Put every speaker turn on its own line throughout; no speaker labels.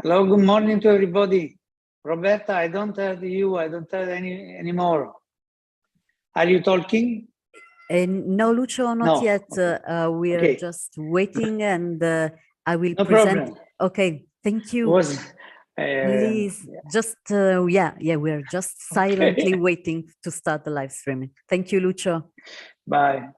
Hello, good morning to everybody. Roberta, I don't hear you. I don't hear anymore. Are you talking?
No, Lucio, not yet. We are just waiting, and I will present.
Problem.
Okay, thank you. Please, just we're just silently waiting to start the live streaming. Thank you, Lucio.
Bye.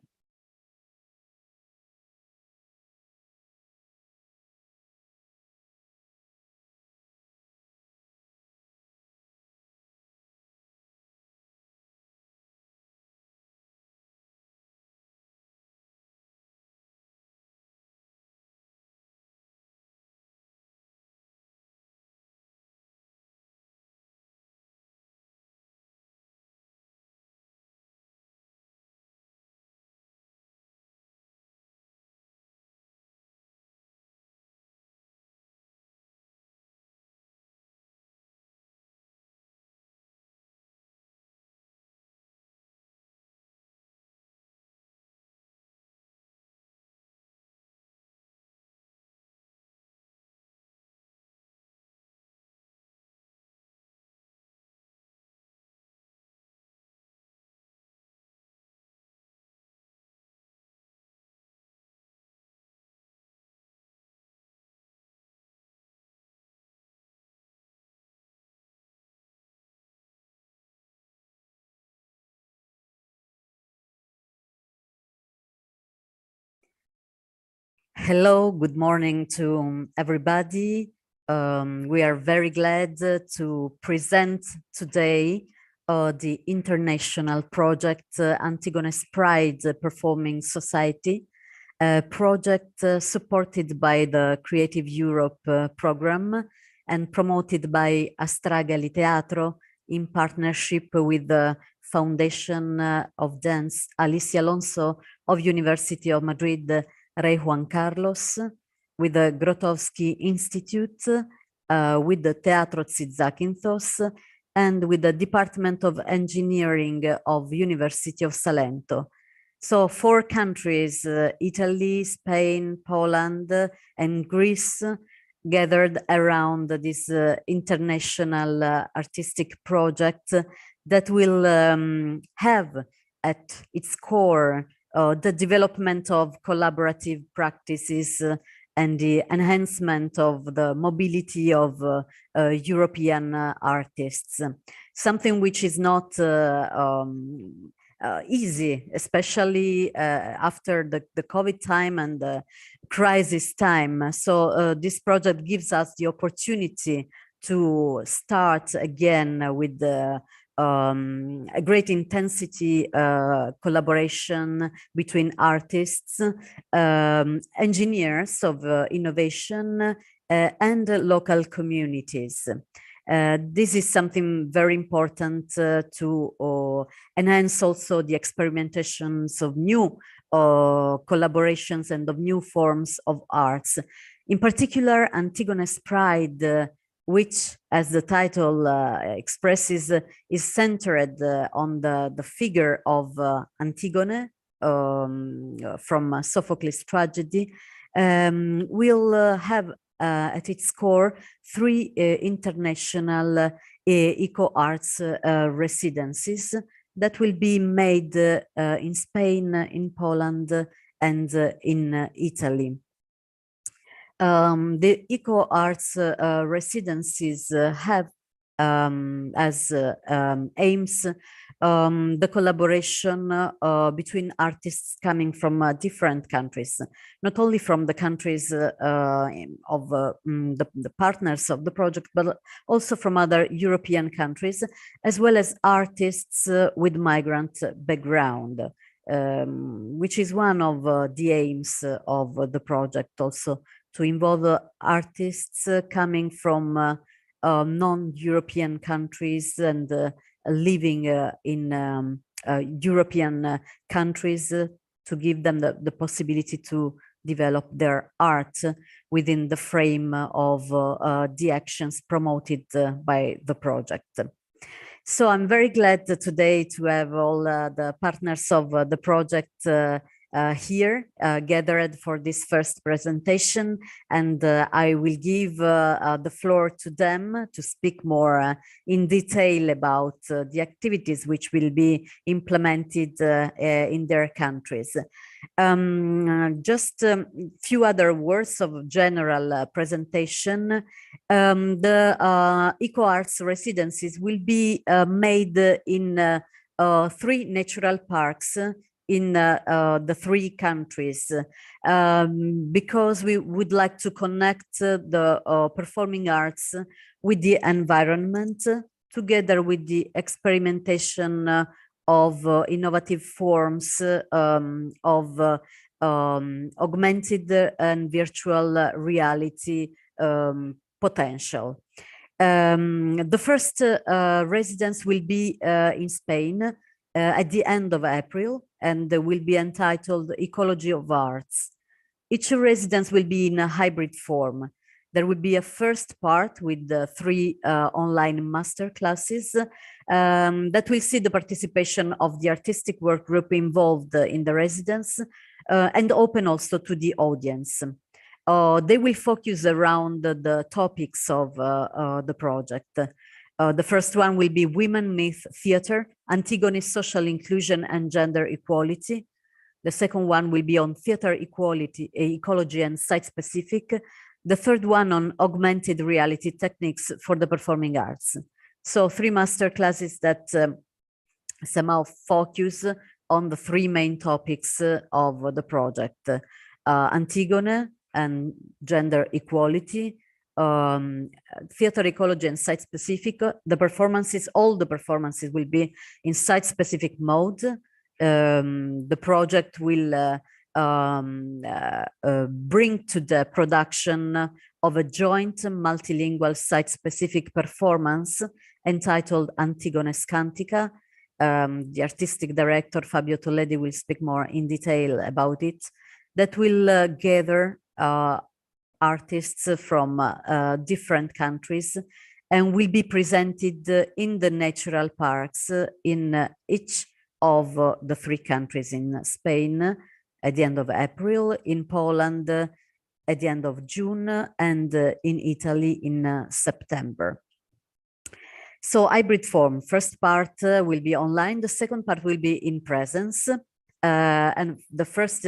Hello, good morning to everybody. We are very glad to present today the international project Antigone's Pride Performing Society, a project supported by the Creative Europe program and promoted by Astràgali Teatro in partnership with the Foundation of Dance Alicia Alonso of University of Madrid, Re Juan Carlos, with the Grotowski Institute, with the Theatro Tsi Zakynthos, and with the Department of Engineering of University of Salento. So 4 countries, Italy, Spain, Poland, and Greece, gathered around this international artistic project that will have at its core the development of collaborative practices and the enhancement of the mobility of European artists, something which is not easy, especially after the COVID time and the crisis time. So this project gives us the opportunity to start again with the a great intensity collaboration between artists, engineers of innovation, and local communities. This is something very important to enhance also the experimentations of new collaborations and of new forms of arts. In particular, Antigone's Pride, which, as the title expresses, is centered on the figure of Antigone from Sophocles' tragedy, will have at its core 3 international eco-arts residencies that will be made in Spain, in Poland, and in Italy. The eco-arts residencies have as aims the collaboration between artists coming from different countries, not only from the countries of the partners of the project, but also from other European countries, as well as artists with migrant background, which is one of the aims of the project, also to involve artists coming from non-European countries and living in European countries, to give them the possibility to develop their art within the frame of the actions promoted by the project. So I'm very glad today to have all the partners of the project here gathered for this first presentation, and I will give the floor to them to speak more in detail about the activities which will be implemented in their countries. Just a few other words of general presentation. The eco-arts residencies will be made in 3 natural parks in the 3 countries, because we would like to connect the performing arts with the environment, together with the experimentation of innovative forms of augmented and virtual reality potential. The first residence will be in Spain at the end of April, and will be entitled Ecology of Arts. Each residence will be in a hybrid form. There will be a first part with 3 online master classes that will see the participation of the artistic work group involved in the residence, and open also to the audience. They will focus around the topics of the project. The first one will be Women, Myth, Theater, Antigone, Social Inclusion and Gender Equality. The second one will be on theater equality, ecology and site-specific. The third one on augmented reality techniques for the performing arts. So 3 master classes that somehow focus on the 3 main topics of the project. Antigone and gender equality, theater ecology and site-specific. The performances, all the performances will be in site-specific mode. The project will bring to the production of a joint multilingual site-specific performance entitled Antigone Scantica. The artistic director, Fabio Tolledi, will speak more in detail about it. That will gather artists from different countries and will be presented in the natural parks in each of the 3 countries, in Spain at the end of April, in Poland at the end of June, and in Italy in September. So hybrid form, first part will be online, the second part will be in presence, and the first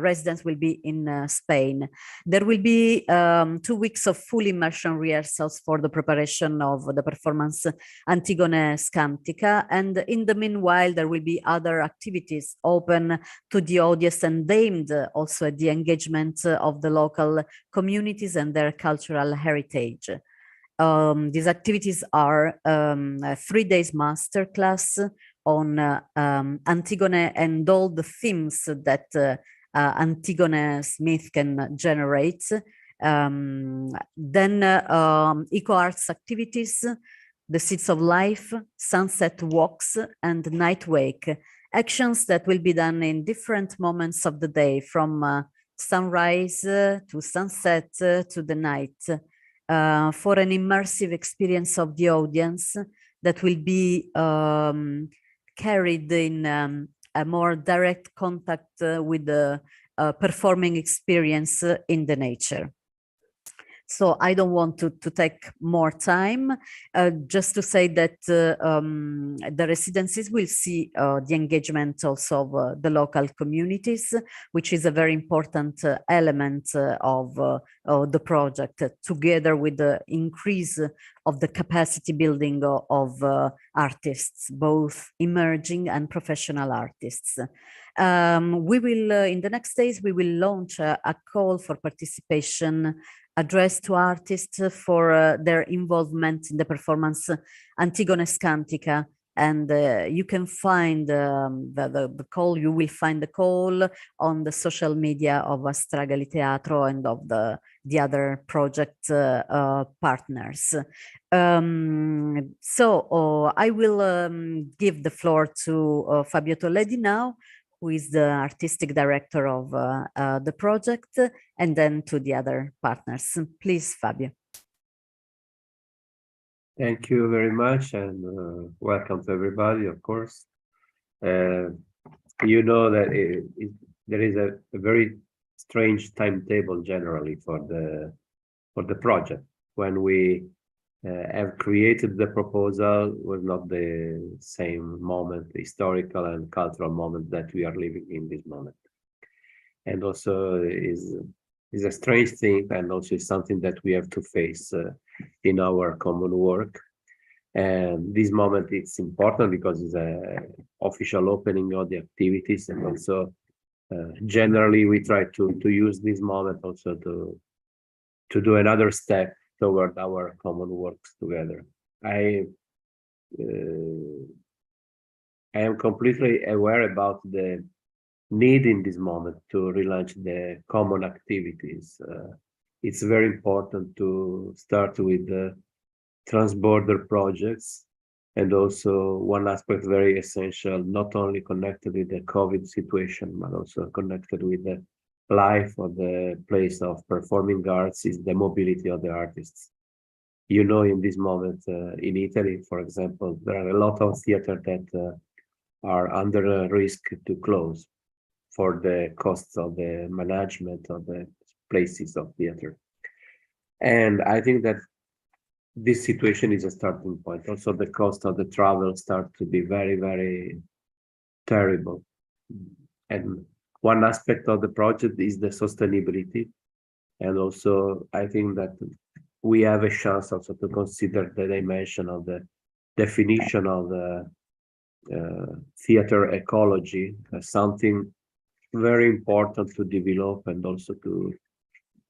residence will be in Spain. There will be 2 weeks of full immersion rehearsals for the preparation of the performance Antigone Scantica, and in the meanwhile there will be other activities open to the audience and aimed also at the engagement of the local communities and their cultural heritage. These activities are a 3 days masterclass on Antigone and all the themes that Antigone Smith can generate. Then eco-arts activities, the Seeds of Life, sunset walks, and night wake, actions that will be done in different moments of the day, from sunrise to sunset to the night, for an immersive experience of the audience that will be carried in a more direct contact with the performing experience in the nature. So I don't want to take more time, just to say that the residencies will see the engagement also of the local communities, which is a very important element of the project, together with the increase of the capacity building of artists, both emerging and professional artists. We will, in the next days, we will launch a call for participation addressed to artists for their involvement in the performance Antigone Scantica. And you can find the call, you will find the call on the social media of Astràgali Teatro and of the other project partners. So I will give the floor to Fabio Tolledi now, who is the artistic director of the project, and then to the other partners. Please, Fabio.
Thank you very much, and welcome to everybody, of course. You know that there is a very strange timetable generally for the project. When we have created the proposal, was not the same moment, historical and cultural moment that we are living in this moment. And also is a strange thing, and also is something that we have to face in our common work. And this moment it's important because it's a official opening of the activities, and also generally we try to use this moment also to do another step toward our common works together. I am completely aware about the need in this moment to relaunch the common activities. It's very important to start with the transborder projects, and also one aspect very essential, not only connected with the COVID situation, but also connected with the life of the place of performing arts, is the mobility of the artists. You know, in this moment in Italy, for example, there are a lot of theater that are under risk to close for the costs of the management of the places of theater. And I think that this situation is a starting point. Also, the cost of the travel start to be very, very terrible. And one aspect of the project is the sustainability. And also, I think that we have a chance also to consider the dimension of the definition of the theater ecology as something very important to develop, and also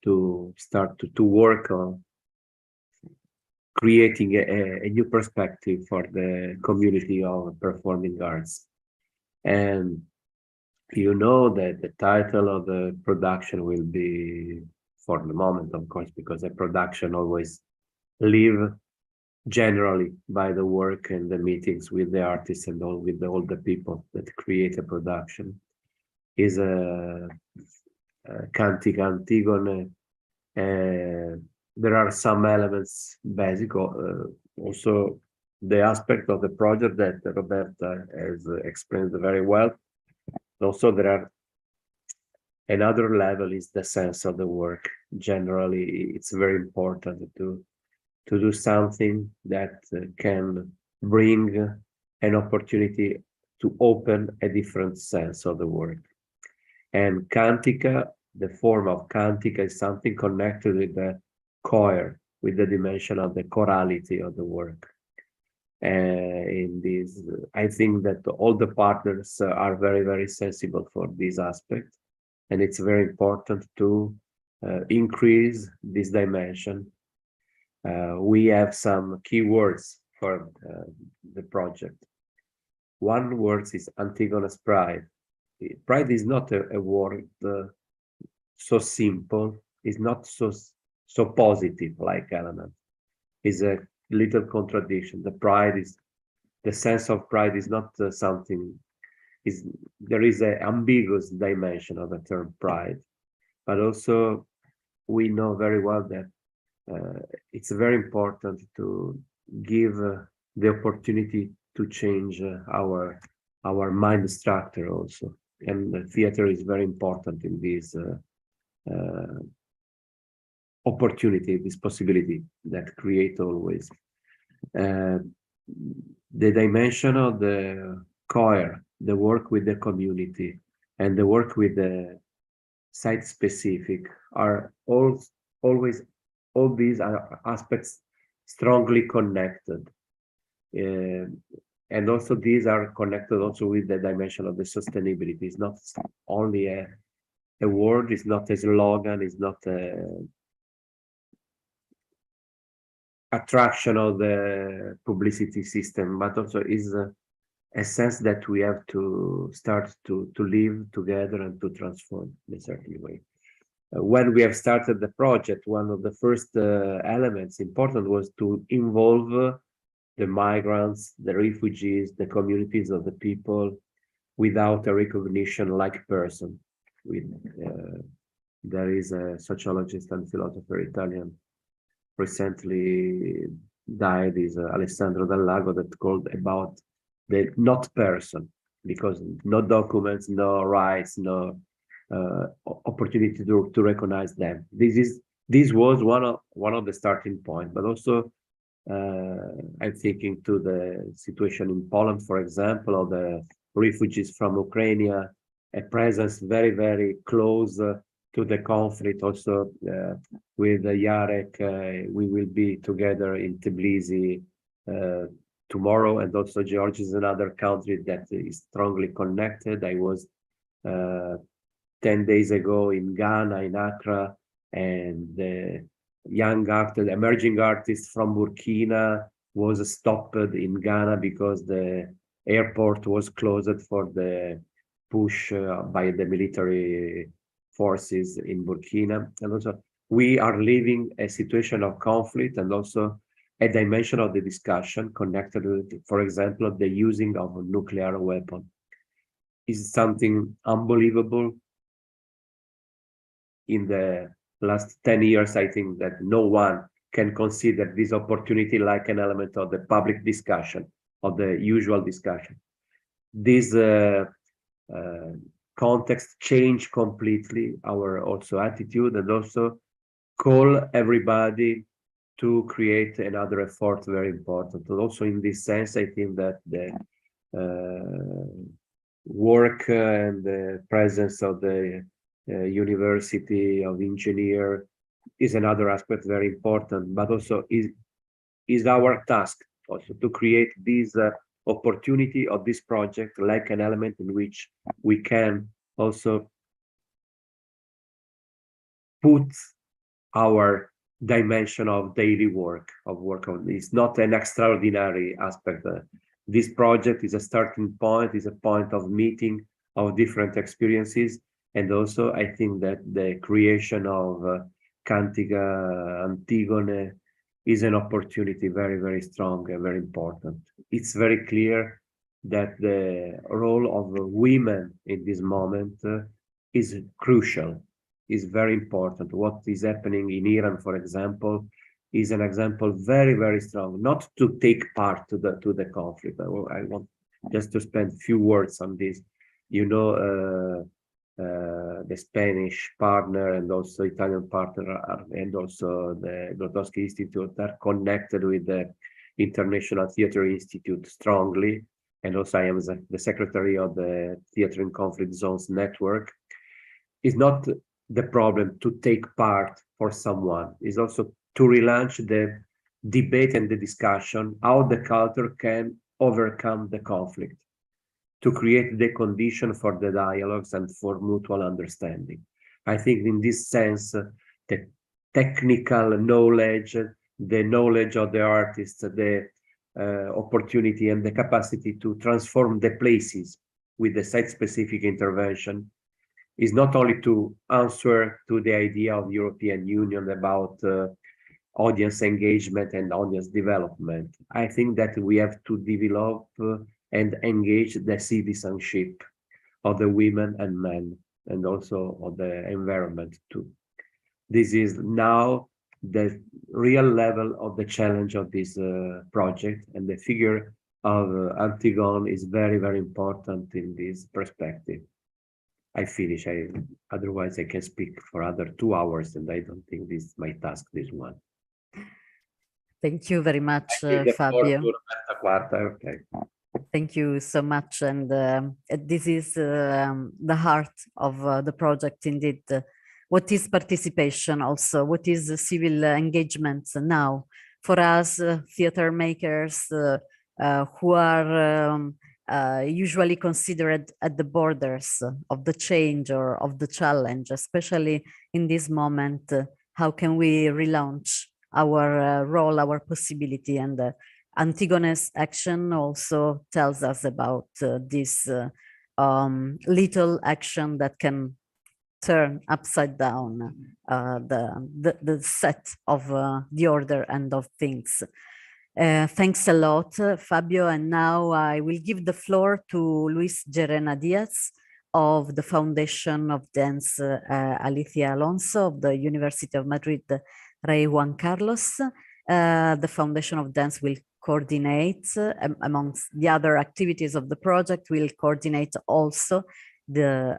to start to work on creating a new perspective for the community of performing arts. And you know that the title of the production will be, for the moment, of course, because a production always live generally by the work and the meetings with the artists and all the people that create a production, is a Cantica Antigone. There are some elements basic, also the aspect of the project that Roberta has explained very well. Also, there are another level is the sense of the work. Generally, it's very important to do something that can bring an opportunity to open a different sense of the work. And Cantica, the form of Cantica, is something connected with the choir, with the dimension of the chorality of the work. In this, I think that all the partners are very, very sensible for this aspect, and it's very important to increase this dimension. We have some key words for the project. One word is Antigone's pride. Pride is not a word so simple, it's not so positive like element. Is a little contradiction. The sense of pride is not something, there is an ambiguous dimension of the term pride, but also we know very well that it's very important to give the opportunity to change our mind structure also, and the theater is very important in this opportunity, this possibility that create always. The dimension of the choir, the work with the community, and the work with the site specific are always all these are aspects strongly connected. And also these are connected also with the dimension of the sustainability. It's not only a word, it's not a slogan, it's not a attraction of the publicity system, but also is a sense that we have to start to live together and to transform in a certain way. When we have started the project, one of the first elements important was to involve the migrants, the refugees, the communities of the people without a recognition like person. There is a sociologist and philosopher Italian recently died, is Alessandro Dal Lago, that called about the not person, because no documents, no rights, no opportunity to recognize them. This was one of the starting point, but also I'm thinking to the situation in Poland, for example, or the refugees from Ukraine, a presence very, very close to the conflict. Also with Jarek, we will be together in Tbilisi tomorrow, and also Georgia is another country that is strongly connected. I was 10 days ago in Ghana, in Accra, and the emerging artist from Burkina was stopped in Ghana because the airport was closed for the push by the military forces in Burkina. And also we are living a situation of conflict, and also a dimension of the discussion connected with, for example, the using of a nuclear weapon is something unbelievable. In the last 10 years, I think that no one can consider this opportunity like an element of the public discussion, of the usual discussion. This context changed completely our also attitude, and also call everybody to create another effort, very important. And also in this sense, I think that the work and the presence of the University of Engineer is another aspect very important, but also is our task also to create this opportunity of this project like an element in which we can also put our dimension of daily work on. It's not an extraordinary aspect. This project is a starting point, is a point of meeting of different experiences. And also I think that the creation of Cantica Antigone is an opportunity very, very strong and very important. It's very clear that the role of women in this moment is crucial, is very important. What is happening in Iran, for example, is an example very, very strong, not to take part to the conflict. I want just to spend a few words on this. You know, the Spanish partner and also Italian partner and also the Grotowski Institute are connected with the International Theatre Institute strongly. And also I am the secretary of the Theatre in Conflict Zones Network. It's not the problem to take part for someone, it's also to relaunch the debate and the discussion, how the culture can overcome the conflict, to create the condition for the dialogues and for mutual understanding. I think in this sense, the technical knowledge, the knowledge of the artists, the opportunity and the capacity to transform the places with the site-specific intervention is not only to answer to the idea of European Union about audience engagement and audience development. I think that we have to develop and engage the citizenship of the women and men, and also of the environment too. This is now the real level of the challenge of this project, and the figure of Antigone is very, very important in this perspective. I finish. Otherwise I can speak for other 2 hours, and I don't think this is my task, this one.
Thank you very much, Fabio.
Okay.
Thank you so much. And this is the heart of the project, indeed. What is participation also? What is civil engagement now? For us, theater makers who are usually considered at the borders of the change or of the challenge, especially in this moment, how can we relaunch our role, our possibility? And Antigone's action also tells us about this little action that can turn upside down the set of the order and of things. Thanks a lot, Fabio. And now I will give the floor to Luis Gerena Diaz of the Foundation of Dance Alicia Alonso of the University of Madrid, Re Juan Carlos. The Foundation of Dance will coordinate, amongst the other activities of the project, will coordinate also the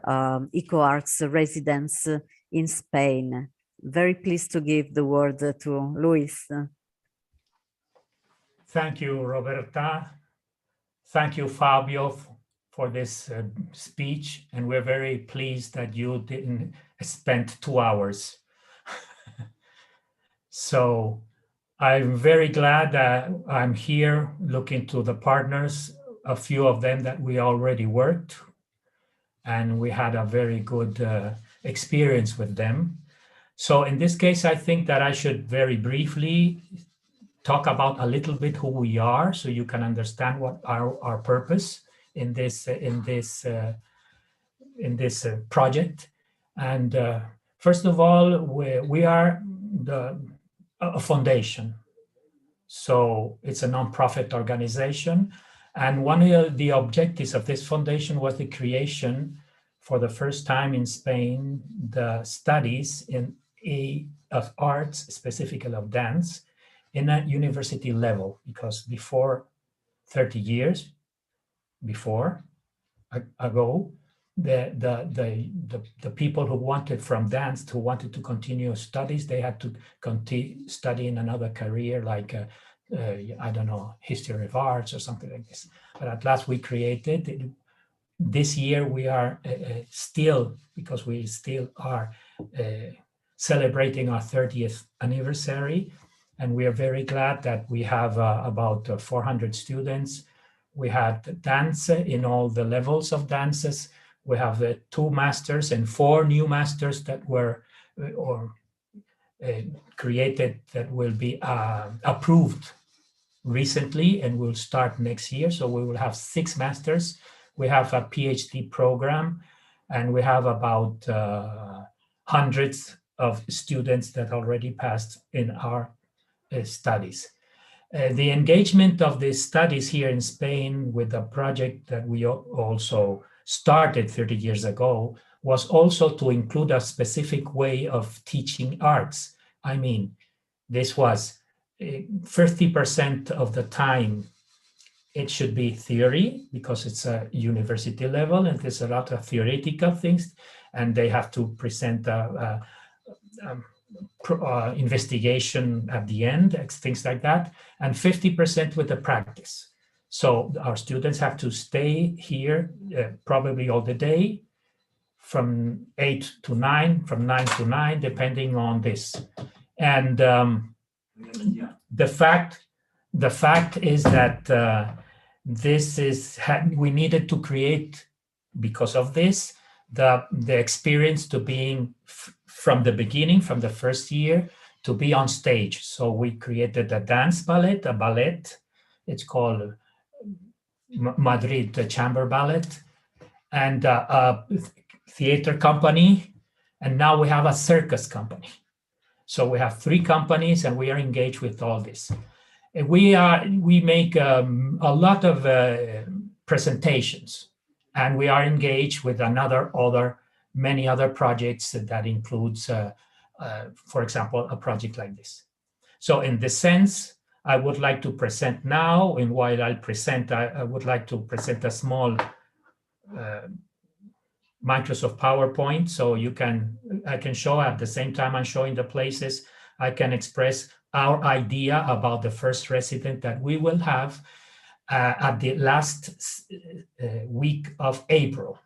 Eco-Arts residents in Spain. Very pleased to give the word to Luis.
Thank you, Roberta. Thank you, Fabio, for this speech. And we're very pleased that you didn't spend 2 hours. So I'm very glad that I'm here looking to the partners, a few of them that we already worked, and we had a very good experience with them. So in this case, I think that I should very briefly talk about a little bit who we are, so you can understand what our purpose in this project. And first of all, we are a foundation. So it's a nonprofit organization. And one of the objectives of this foundation was the creation, for the first time in Spain, the studies of arts, specifically of dance, in a university level, because before 30 years ago, the people who wanted from dance, who wanted to continue studies, they had to continue studying another career, like I don't know, history of arts or something like this. But at last we created it. This year we are still, because we still are celebrating our 30th anniversary, and we are very glad that we have about 400 students. We had dance in all the levels of dances. We have 2 masters and 4 new masters that were created, that will be approved recently and will start next year. So we will have 6 masters. We have a PhD program, and we have about hundreds of students that already passed in our studies. The engagement of the studies here in Spain with the project that we also started 30 years ago was also to include a specific way of teaching arts. I mean, this was 50% of the time it should be theory, because it's a university level and there's a lot of theoretical things, and they have to present investigation at the end, things like that, and 50% with the practice. So our students have to stay here probably all the day, from 8 to 9, from 9 to 9, depending on this. And the fact is that we needed to create, because of this, the experience to being from the beginning, from the first year, to be on stage. So we created a dance ballet, a ballet. It's called Madrid Chamber Ballet, and a theater company, and now we have a circus company. So we have 3 companies, and we are engaged with all this. And we make a lot of presentations, and we are engaged with many other projects that includes, for example, a project like this. So in this sense, I would like to present now, and while I present, I would like to present a small Microsoft PowerPoint, so I can show at the same time I'm showing the places, I can express our idea about the first resident that we will have at the last week of April.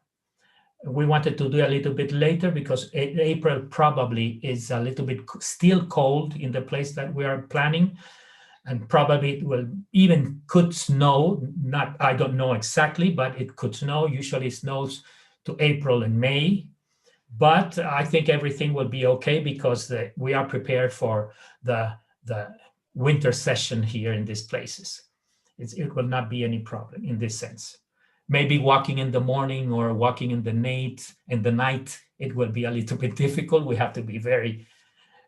We wanted to do a little bit later because April probably is a little bit still cold in the place that we are planning, and probably it could snow. I don't know exactly, but it could snow. Usually it snows to April and May, but I think everything will be okay because we are prepared for the winter session here in these places. It will not be any problem in this sense. Maybe walking in the morning or walking in the night, it will be a little bit difficult. We have to be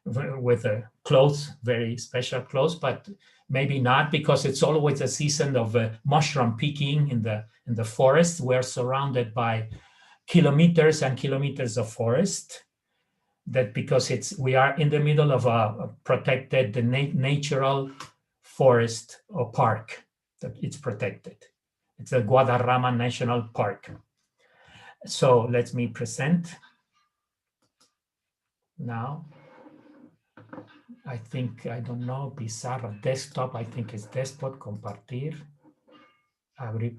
with clothes, very special clothes, but maybe not, because it's always a season of mushroom picking in the forest. We're surrounded by kilometers and kilometers of forest. That because we are in the middle of a protected natural forest or park that it's protected. It's the Guadarrama National Park. So let me present now. I think, I don't know, pizarra, desktop, I think it's desktop, compartir, abrir,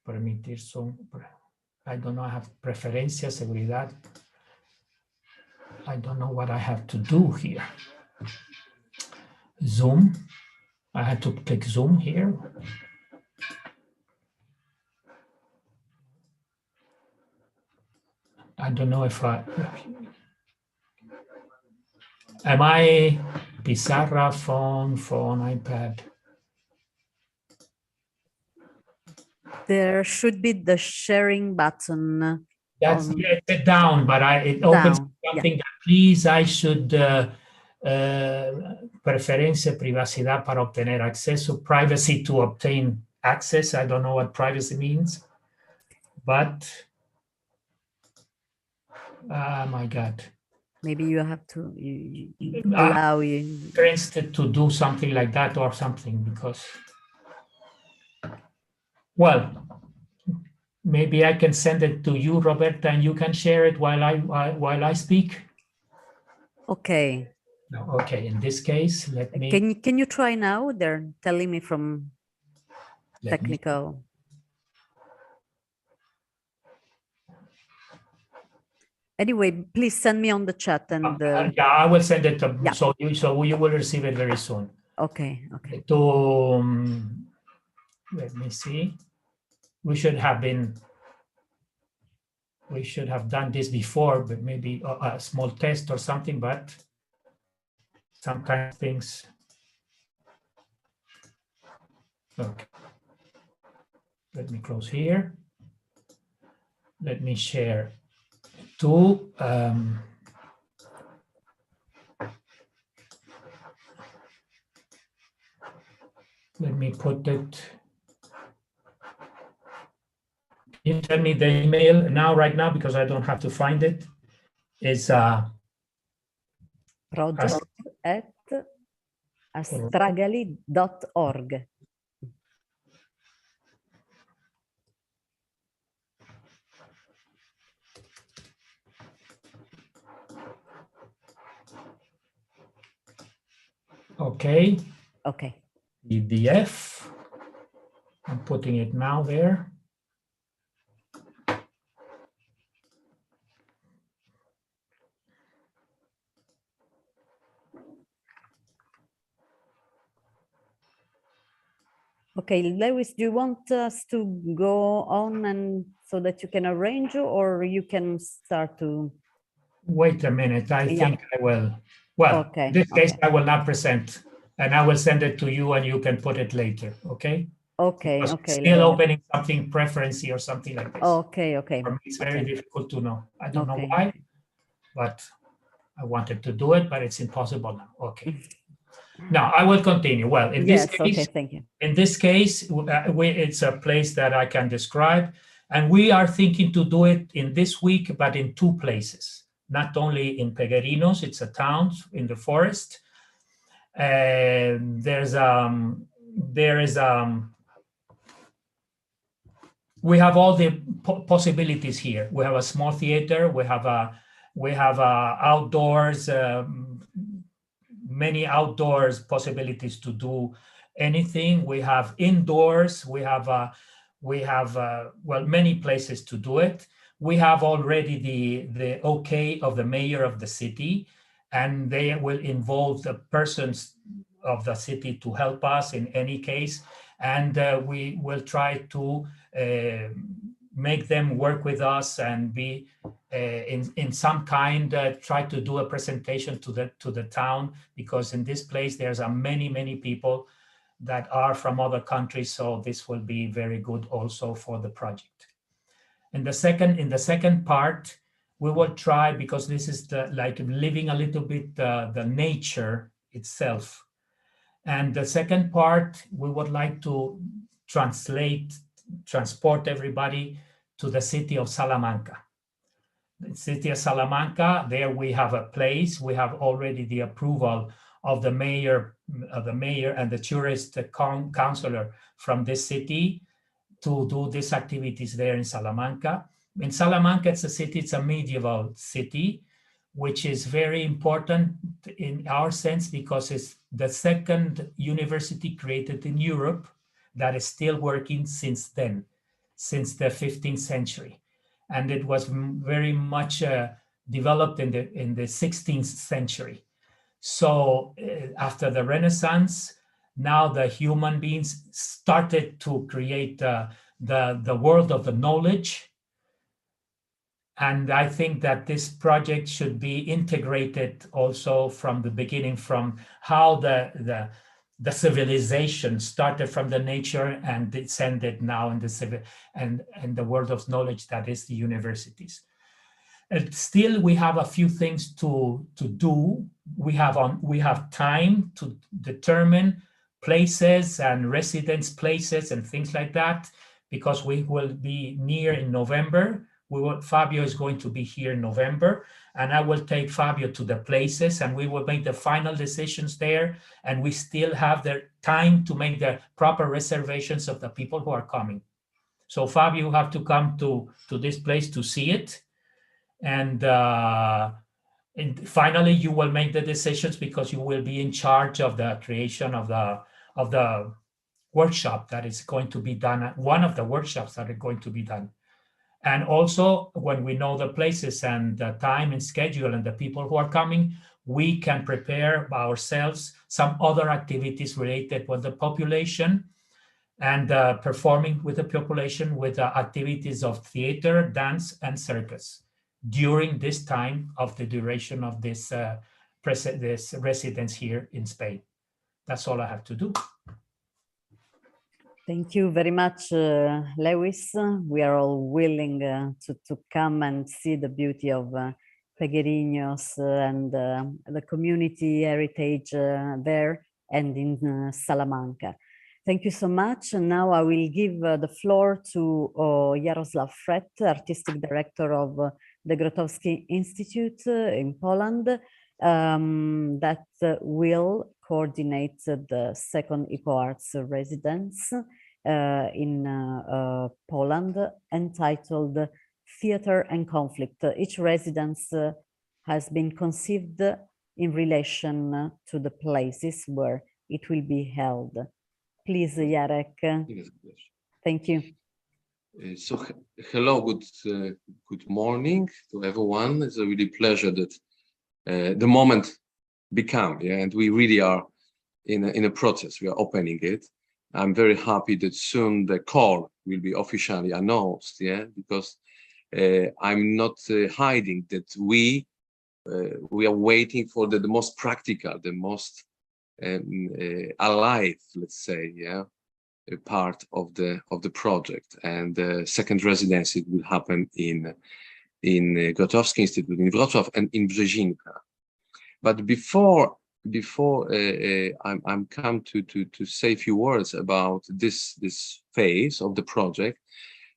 permitir Zoom. I don't know, I have preferencia, seguridad. I don't know what I have to do here. Zoom, I had to click Zoom here. I don't know if am I pizarra, phone, iPad?
There should be the sharing button.
That's it's down, but it opens something that please I should preferencia privacidad para obtener acceso, privacy to obtain access. I don't know what privacy means, but oh my God.
Maybe you have to allow you
to do something like that or something, because, well, maybe I can send it to you, Roberta, and you can share it while I speak.
Okay.
No, okay. In this case, let me.
Can you try now? They're telling me from technical. Anyway, please send me on the chat and.
Yeah, I will send it. So you will receive it very soon.
Okay. Okay.
Let me see. We should have done this before, but maybe a small test or something, but sometimes things. Okay. Let me close here. Let me share two. Let me put it. You tell me the email now, right now, because I don't have to find it. It's
project@astràgali.org.
Okay.
Okay.
PDF. I'm putting it now there.
Okay, Lewis, do you want us to go on and so that you can arrange, or you can start to?
Wait a minute, I think I will. Well,
okay,
in this case, I will not present, and I will send it to you and you can put it later, okay?
Okay,
because
okay.
Still opening something preference or something like this.
Okay, okay.
For me, it's very difficult to know. I don't know
Okay.
why, but I wanted to do it, but it's impossible now. Okay. Now I will continue. Well, in this case,
okay, thank you.
In this case, it's a place that I can describe, and we are thinking to do it in this week, but in two places. Not only in Peguerinos, it's a town in the forest. We have all the possibilities here. We have a small theater. We have outdoors. Many outdoors possibilities to do anything. We have indoors. We have many places to do it. We have already the okay of the mayor of the city, and they will involve the persons of the city to help us in any case. And we will try to make them work with us and be in some kind, try to do a presentation to the town, because in this place there's many people that are from other countries, so this will be very good also for the project. In the second part, we will try, because this is like living a little bit the nature itself. And the second part, we would like to transport everybody to the city of Salamanca. The city of Salamanca, there we have a place. We have already the approval of the mayor and the tourist councillor from this city to do these activities there in Salamanca. in Salamanca, it's a city, it's a medieval city, which is very important in our sense because it's the second university created in Europe that is still working since then, since the 15th century. And it was very much developed in the 16th century. So after the Renaissance, now the human beings started to create the world of the knowledge. And I think that this project should be integrated also from the beginning, from how the civilization started from the nature and descended now in the world of knowledge that is the universities. And still, we have a few things to do. We have time to determine places and residence places and things like that, because we will be near in November. Fabio is going to be here in November, and I will take Fabio to the places, and we will make the final decisions there. And we still have the time to make the proper reservations of the people who are coming. So Fabio, you have to come to this place to see it. And finally, you will make the decisions because you will be in charge of the creation of the workshop that is going to be done, one of the workshops that are going to be done. And also, when we know the places and the time and schedule and the people who are coming, we can prepare ourselves some other activities related with the population and performing with the population with the activities of theater, dance, and circus during this time of the duration of this residence here in Spain. That's all I have to do.
Thank you very much, Lewis. We are all willing to come and see the beauty of Peguerinos and the community heritage there and in Salamanca. Thank you so much. And now I will give the floor to Jaroslav Fret, Artistic Director of the Grotowski Institute in Poland, that will coordinate the second EcoArts residence in Poland, entitled Theater and Conflict. Each residence has been conceived in relation to the places where it will be held. Please, Jarek.
Yes,
Thank you.
So, hello, good morning to everyone. It's a really pleasure that the moment become, and we really are in a process. We are opening it. I'm very happy that soon the call will be officially announced, because I'm not hiding that we are waiting for the most practical, the most alive, let's say, a part of the project. And the second residency will happen in Grotowski Institute in Wroclaw and in Brzezinka. But before I'm come to say a few words about this phase of the project,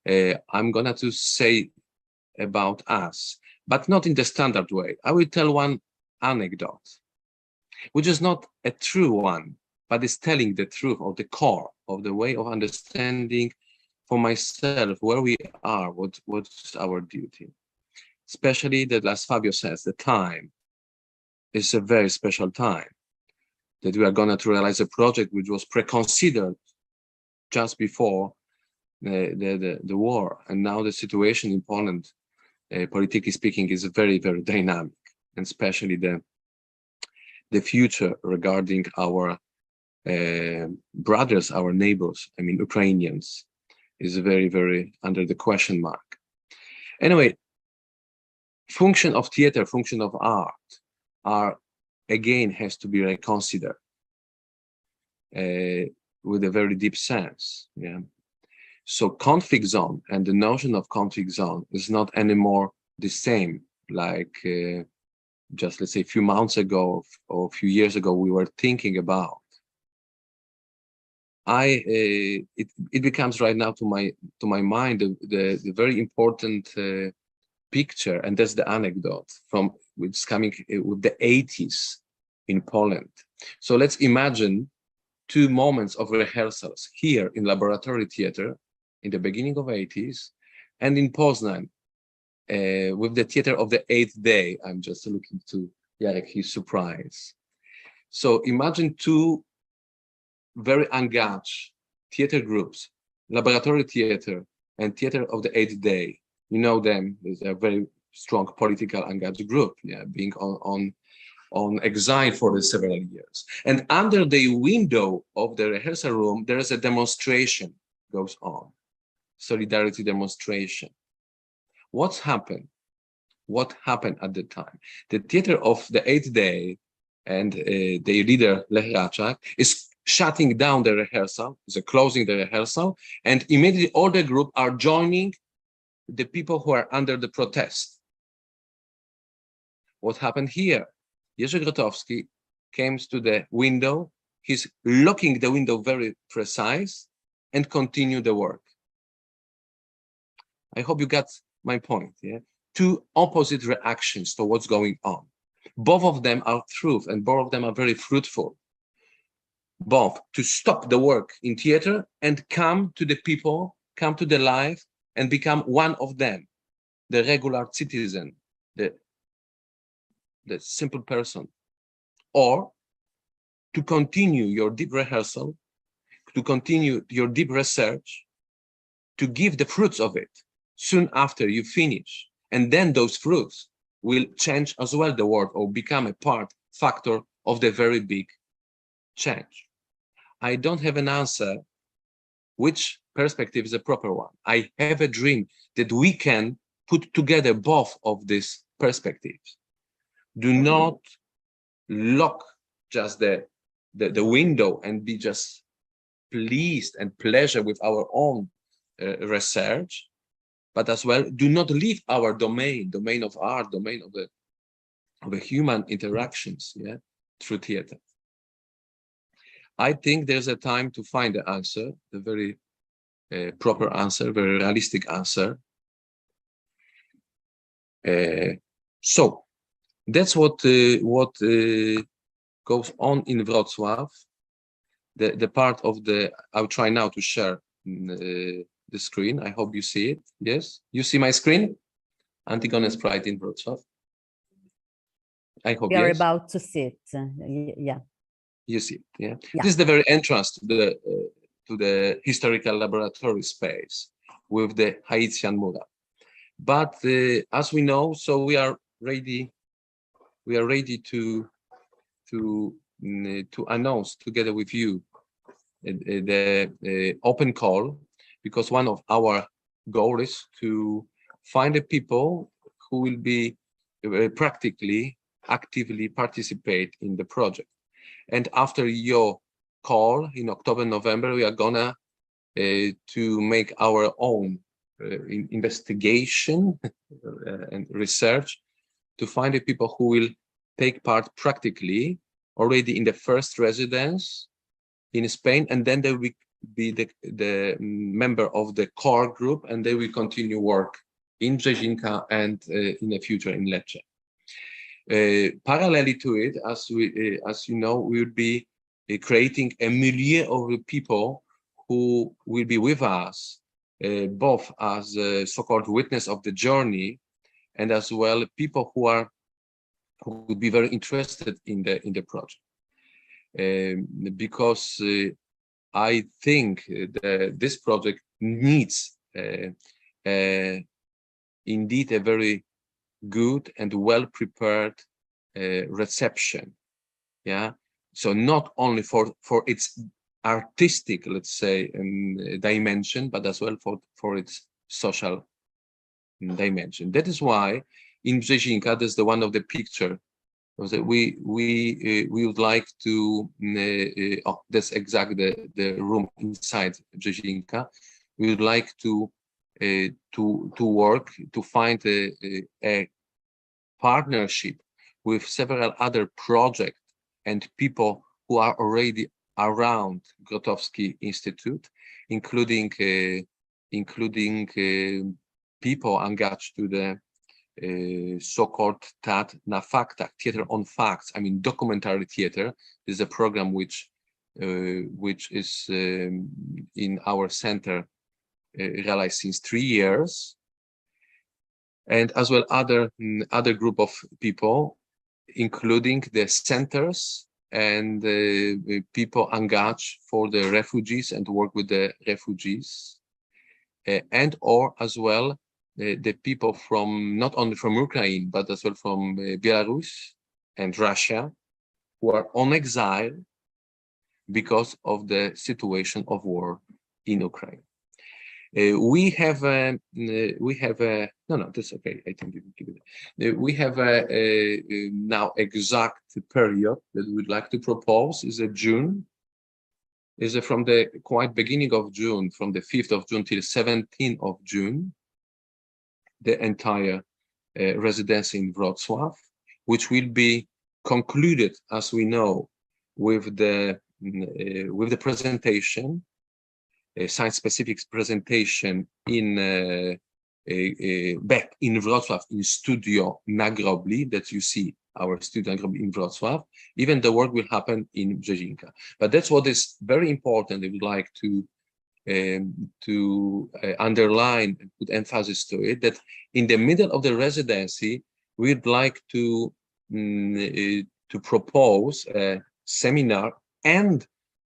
I'm gonna to say about us, but not in the standard way. I will tell one anecdote, which is not a true one, but is telling the truth of the core of the way of understanding for myself where we are, what's our duty. Especially that, as Fabio says, the time is a very special time that we are going to realize a project which was pre-considered just before the war. And now the situation in Poland, politically speaking, is very, very dynamic, and especially the future regarding our brothers, our neighbors, I mean, Ukrainians, is very, very under the question mark. Anyway, function of theater, function of art again has to be reconsidered with a very deep sense. So conflict zone and the notion of conflict zone is not anymore the same like just, let's say, a few months ago or a few years ago we were thinking about. It becomes right now to my mind the very important picture, and that's the anecdote from which is coming with the 80s in Poland. So let's imagine 2 moments of rehearsals here in laboratory theater in the beginning of 80s and in Poznań with the theater of the 8th day. I'm just looking to Jarek, his surprise. So imagine two very engaged theater groups, laboratory theater and theater of the 8th day. You know them, there's a very strong political engaged group, yeah, being on exile for the several years. And under the window of the rehearsal room, there is a demonstration goes on, solidarity demonstration. What's happened? What happened at the time? The theater of the 8th day and the leader Lech Raczak is shutting down the rehearsal, is closing the rehearsal, and immediately all the group are joining the people who are under the protest. What happened here? Jerzy Grotowski comes to the window, he's locking the window very precise and continue the work. I hope you got my point, yeah? Two opposite reactions to what's going on. Both of them are truth and both of them are very fruitful. Both to stop the work in theater and come to the people, come to the life and become one of them, the regular citizen, the simple person. Or to continue your deep rehearsal, to continue your deep research, to give the fruits of it soon after you finish. And then those fruits will change as well the world or become a factor of the very big change. I don't have an answer which perspective is a proper one. I have a dream that we can put together both of these perspectives. Do not lock just the window and be just pleased and pleasure with our own research, but as well do not leave our domain of art, domain of the human interactions, yeah, through theater. I think there's a time to find the answer, the very proper answer, very realistic answer. So that's what goes on in Wrocław. The part of I'll try now to share the screen. I hope you see it. Yes, you see my screen? Antigone's Pride in Wrocław. I hope
we are
yes.
about to see it. Yeah.
You see it, yeah? Yeah. This is the very entrance to the historical laboratory space with the Haitian mural. But as we know, so we are ready to announce together with you the open call, because one of our goals is to find the people who will be practically actively participate in the project. And after your call in October, November, we are gonna to make our own investigation and research to find the people who will take part practically already in the first residence in Spain, and then they will be the member of the core group, and they will continue work in Brzezinka and in the future in Lecce. Parallelly to it, as you know, we will be creating a milieu of people who will be with us, both as a so-called witness of the journey, and as well people who would be very interested in the project. Because I think this project needs indeed a very good and well-prepared reception, yeah. So not only for its artistic, let's say, dimension, but as well for its social dimension. That is why in Brzezinka, there's one of the picture that we would like to. That's exactly the room inside Brzezinka. We would like to work to find a partnership with several other projects and people who are already around Grotowski Institute, including people engaged to the so-called Teatr na Faktach, theater on facts. I mean, documentary theater is a program which is in our center realized since 3 years. and as well other group of people, including the centers and people engaged for the refugees and work with the refugees, and or as well the people from not only from Ukraine but as well from Belarus and Russia, who are on exile because of the situation of war in Ukraine. We have a no, that's okay. I think you can keep it. We have a now exact period that we'd like to propose is June. Is from the quite beginning of June, from the 5th of June till 17th of June, the entire residency in Wrocław, which will be concluded, as we know, with the presentation, a site-specific presentation in back in Wrocław in Studio Nagrobli that you see. Our Studio Nagrobli in Wrocław. Even the work will happen in Brzezinka. But that's what is very important. I would like to underline and put emphasis to it, that in the middle of the residency, we'd like to propose a seminar and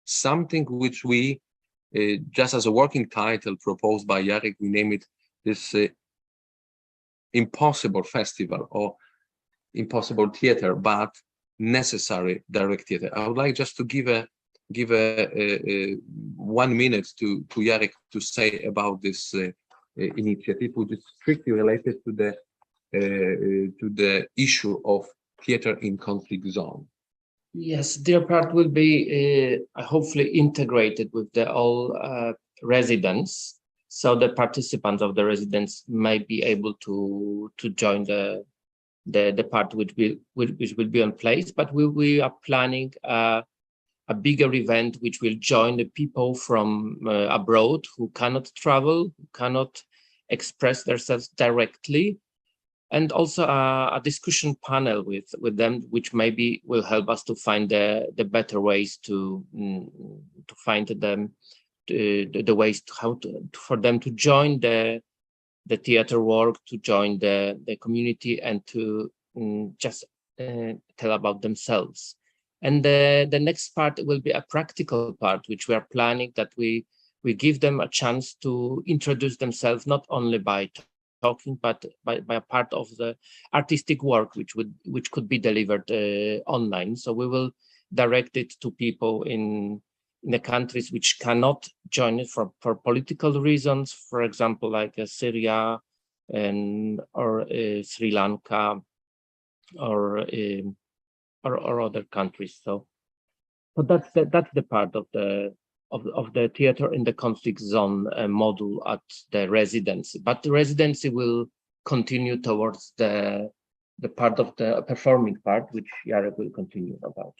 something which we, just as a working title proposed by Jarek, we name it this impossible festival or impossible theater, but necessary direct theater. I would like just to give a 1 minute to Jarek to say about this initiative, which is strictly related to the issue of theater in conflict zone.
Yes, their part will be hopefully integrated with the all residents, so the participants of the residents may be able to join the part which will be on place. But we are planning a bigger event which will join the people from abroad who cannot travel, who cannot express themselves directly, and also a discussion panel with them, which maybe will help us to find the better ways to find them the ways for them to join the theater work, to join the community, and to just tell about themselves. And the next part will be a practical part, which we are planning, that we give them a chance to introduce themselves, not only by talking, but by a part of the artistic work, which could be delivered online. So we will direct it to people in the countries which cannot join it for political reasons, for example, like Syria or Sri Lanka or other countries. So that's the part of the theater in the conflict zone model at the residency. But the residency will continue towards the part of the performing part, which Jarek will continue about.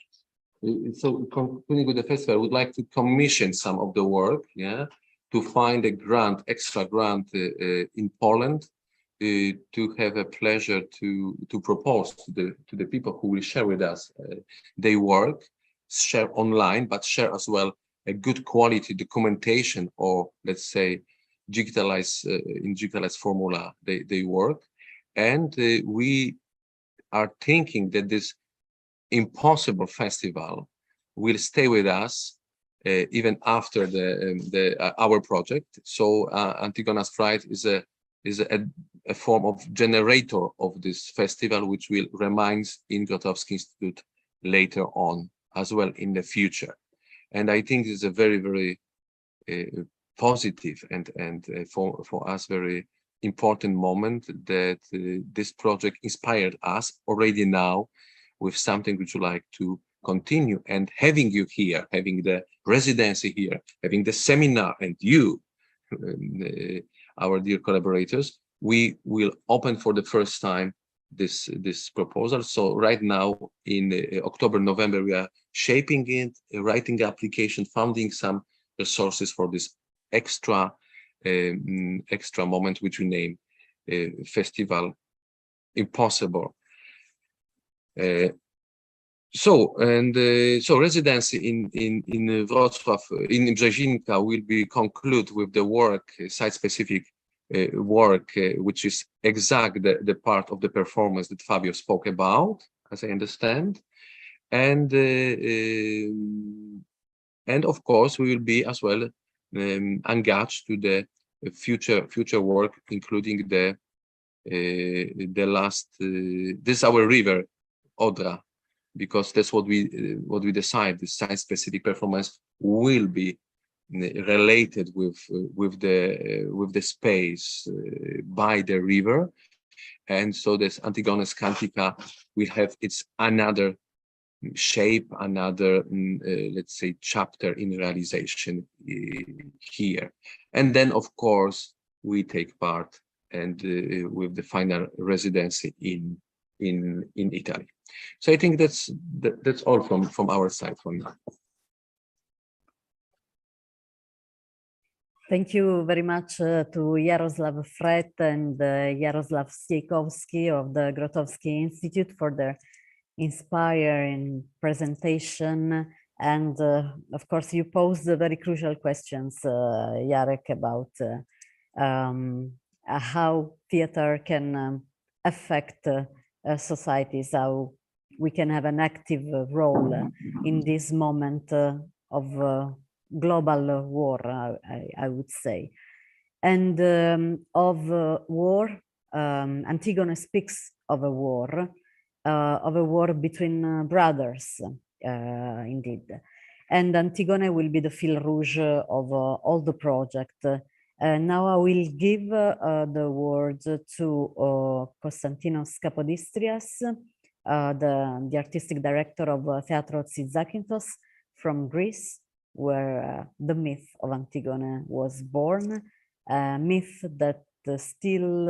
So continuing with the festival, I would like to commission some of the work, to find a extra grant in Poland, to have a pleasure to propose to the people who will share with us their work, share online, but share as well a good quality documentation, or let's say digitalized formula they work. And we are thinking that this impossible festival will stay with us even after our project. So Antigone's Pride is a form of generator of this festival, which will remain in Grotowski Institute later on as well in the future. And I think it's a very, very positive and for us very important moment that this project inspired us already now with something which we like to continue. And having you here, having the residency here, having the seminar, and you, our dear collaborators, we will open for the first time this proposal. So right now in October, November, we are shaping it, writing the application, founding some resources for this extra moment, which we name Festival Impossible. So residency in Wrocław, in Brzezinka, will be concluded with the work, site-specific work, which is exact the part of the performance that Fabio spoke about, as I understand. And of course, we will be as well engaged to the future work, including the last. This is our river, Odra, because that's what we decide. The site-specific performance will be related with the space by the river, and so this Antigone's Cantica will have its another shape, another let's say chapter in realization here. And then of course we take part and with the final residency in Italy. So I think that's all from our side for now.
Thank you very much to Jaroslav Fret and Jaroslav Stiekowski of the Grotowski Institute for their inspiring presentation. And of course, you posed very crucial questions, Jarek, about how theater can affect societies, how we can have an active role in this moment of global war, I would say. And of war, Antigone speaks of a war between brothers, indeed. And Antigone will be the fil rouge of all the project. Now I will give the word to Konstantinos Kapodistrias, the artistic director of Theatro Tsi Zakynthos from Greece, where the myth of Antigone was born, a myth that still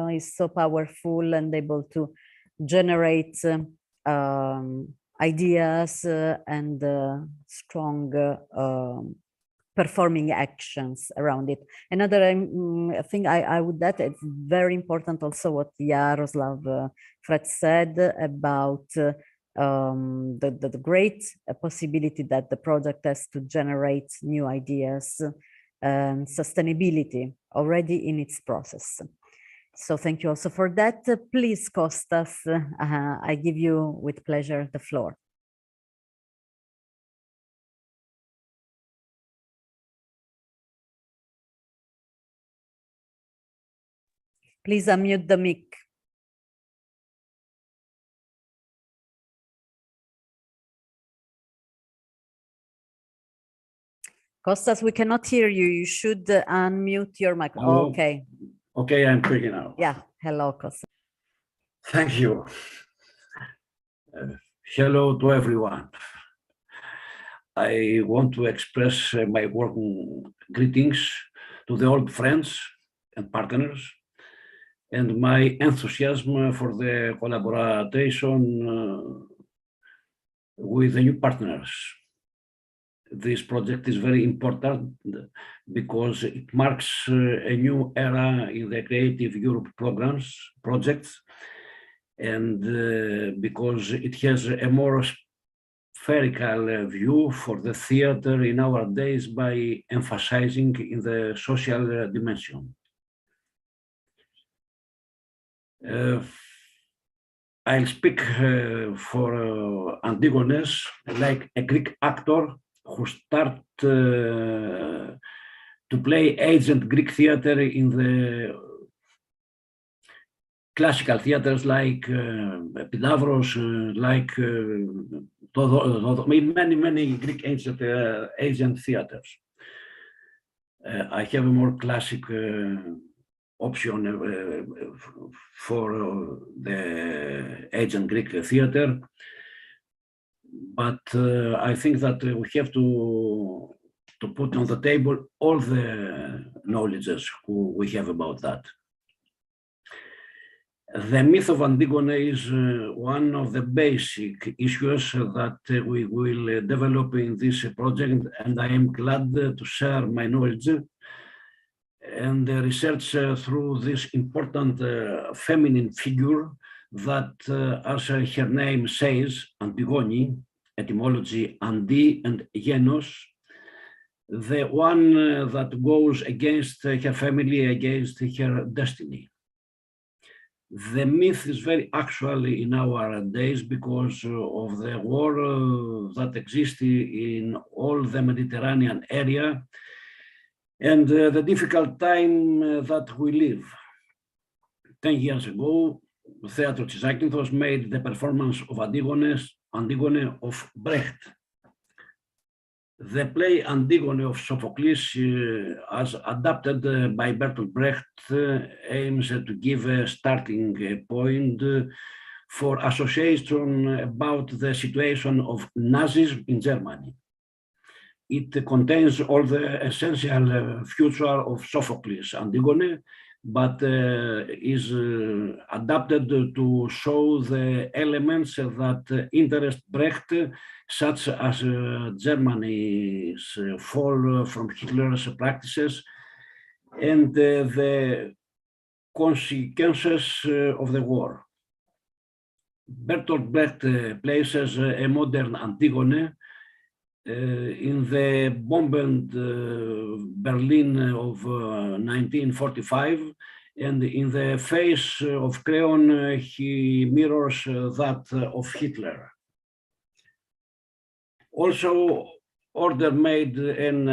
is so powerful and able to generate ideas and strong performing actions around it. Another thing I would add, it's very important also what Jaroslav Fret said about the great possibility that the project has to generate new ideas and sustainability already in its process. So thank you also for that. Please, Kostas, I give you with pleasure the floor. Please unmute the mic. Kostas, we cannot hear you. You should unmute your mic. Oh, okay.
Okay, I'm speaking now.
Yeah. Hello, Kostas.
Thank you. Hello to everyone. I want to express my warm greetings to the old friends and partners, and my enthusiasm for the collaboration with the new partners. This project is very important because it marks a new era in the Creative Europe projects, and because it has a more spherical view for the theater in our days by emphasizing in the social dimension. I'll speak for Antigones like a Greek actor who started to play ancient Greek theater in the classical theaters like Epidavros, like many Greek ancient theaters. I have a more classic option for the ancient Greek theater, but I think that we have to put on the table all the knowledges we have about that. The myth of Antigone is one of the basic issues that we will develop in this project, and I am glad to share my knowledge and research through this important feminine figure that, as her name says, Antigone, etymology Andi and Genos, the one that goes against her family, against her destiny. The myth is very actual in our days because of the war that exists in all the Mediterranean area and the difficult time that we live. 10 years ago, Theatro Tsi Zakynthos made the performance of Antigone of Brecht. The play Antigone of Sophocles, as adapted by Bertolt Brecht, aims to give a starting point for association about the situation of Nazism in Germany. It contains all the essential future of Sophocles' Antigone, but is adapted to show the elements that interest Brecht, such as Germany's fall from Hitler's practices and the consequences of the war. Bertolt Brecht places a modern Antigone in the bombed Berlin of 1945, and in the face of Creon, he mirrors that of Hitler. Also, Order made an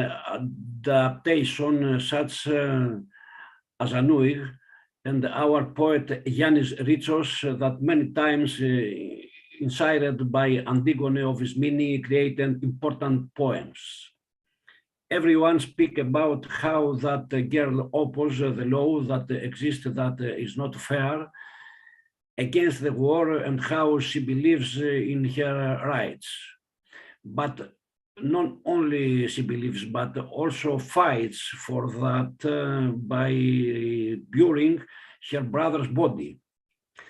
adaptation such as Anuig and our poet Yannis Ritsos that many times inspired by Antigone of Ismini created important poems. Everyone speaks about how that girl opposes the law that exists that is not fair against the war and how she believes in her rights. But not only she believes, but also fights for that by burying her brother's body.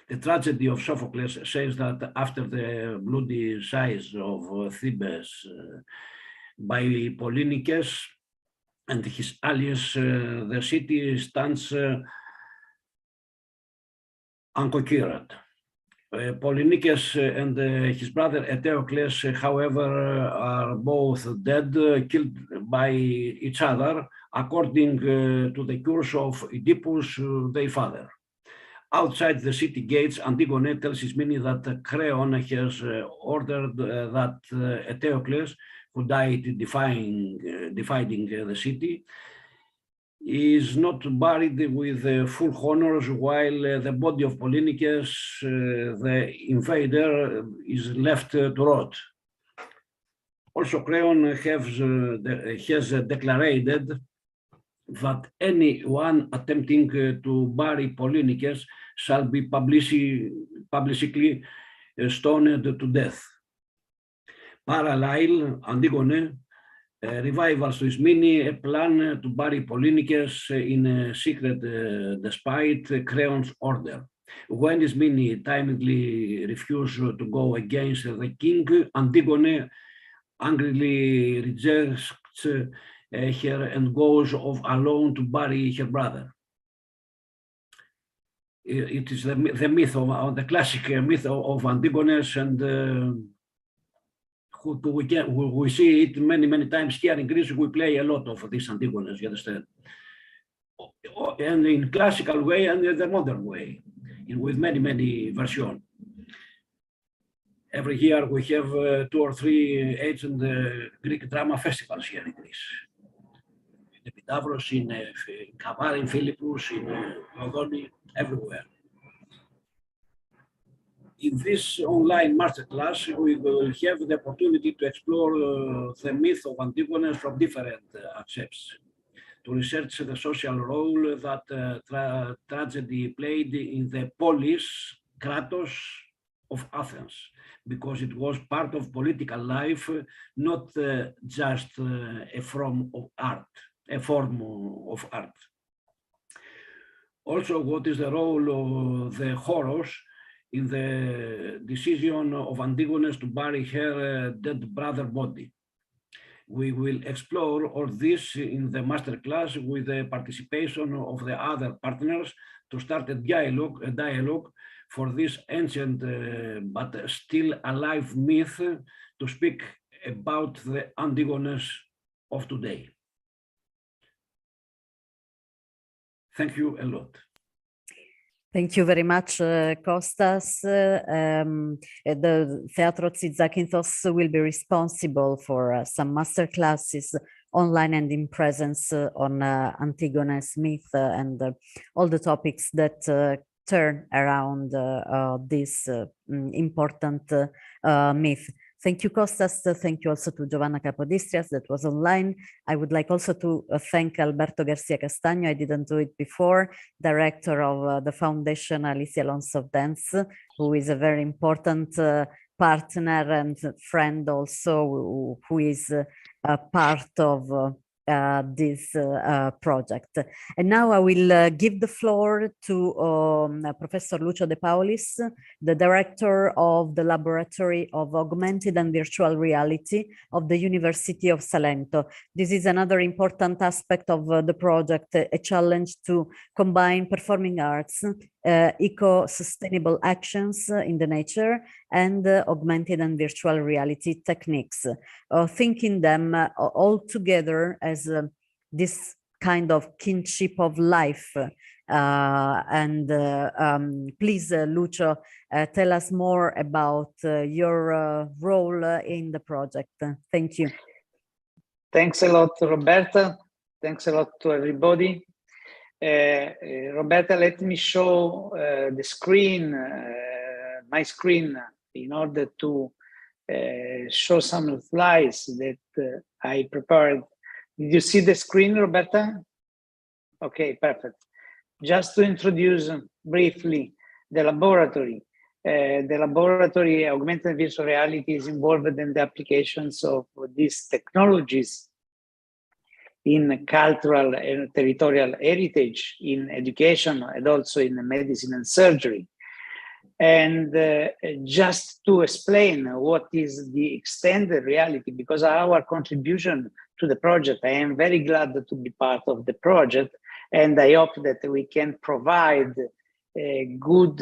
The tragedy of Sophocles says that after the bloody siege of Thebes by Polynices and his allies, the city stands unconquered. Polynices and his brother Eteocles, however, are both dead, killed by each other, according to the curse of Oedipus, their father. Outside the city gates, Antigone tells Ismini that Creon has ordered that Eteocles, who died defending the city, is not buried with full honors, while the body of Polynices, the invader, is left to rot. Also, Creon has declared that anyone attempting to bury Polynices shall be publicly stoned to death. Parallel, Antigone revivals to Ismini a plan to bury Polynices in secret despite Creon's order. When Ismini timidly refused to go against the king, Antigone angrily rejects her and goes off alone to bury her brother. It is the myth of the classic myth of Antigones, and we see it many times here in Greece. We play a lot of these Antigones, you understand? And in classical way and in the modern way, with many versions. Every year we have 2 or 3 ancient Greek drama festivals here in Greece. In Epidavros, in Kavar, in Philippus, in Odoni, everywhere. In this online masterclass, we will have the opportunity to explore the myth of Antigone from different aspects, to research the social role that tragedy played in the polis, Kratos of Athens, because it was part of political life, not just a form of art. Also, what is the role of the Horos in the decision of Antigone to bury her dead brother body? We will explore all this in the masterclass with the participation of the other partners to start a dialogue for this ancient but still alive myth, to speak about the Antigones of today. Thank you a lot.
Thank you very much, Kostas. The Theatro Tsi Zakynthos will be responsible for some master classes online and in presence on Antigone's myth and all the topics that turn around this important myth. Thank you, Kostas. Thank you also to Giovanna Capodistrias that was online. I would like also to thank Alberto Garcia Castagno. I didn't do it before, director of the Foundation Alicia Alonso of Dance, who is a very important partner and friend also, who is a part of this project. And now I will give the floor to Professor Lucio De Paulis, the director of the Laboratory of Augmented and Virtual Reality of the University of Salento. This is another important aspect of the project, a challenge to combine performing arts, eco-sustainable actions in the nature, and augmented and virtual reality techniques, thinking them all together as this kind of kinship of life. Please, Lucio, tell us more about your role in the project. Thank you.
Thanks a lot, Roberta. Thanks a lot to everybody. Roberta, let me show the screen, my screen, in order to show some slides that I prepared. Did you see the screen, Roberta? Okay, perfect. Just to introduce briefly the laboratory. The laboratory augmented and virtual reality is involved in the applications of these technologies in cultural and territorial heritage, in education, and also in medicine and surgery. And just to explain what is the extended reality, because our contribution to the project, I am very glad to be part of the project, and I hope that we can provide a good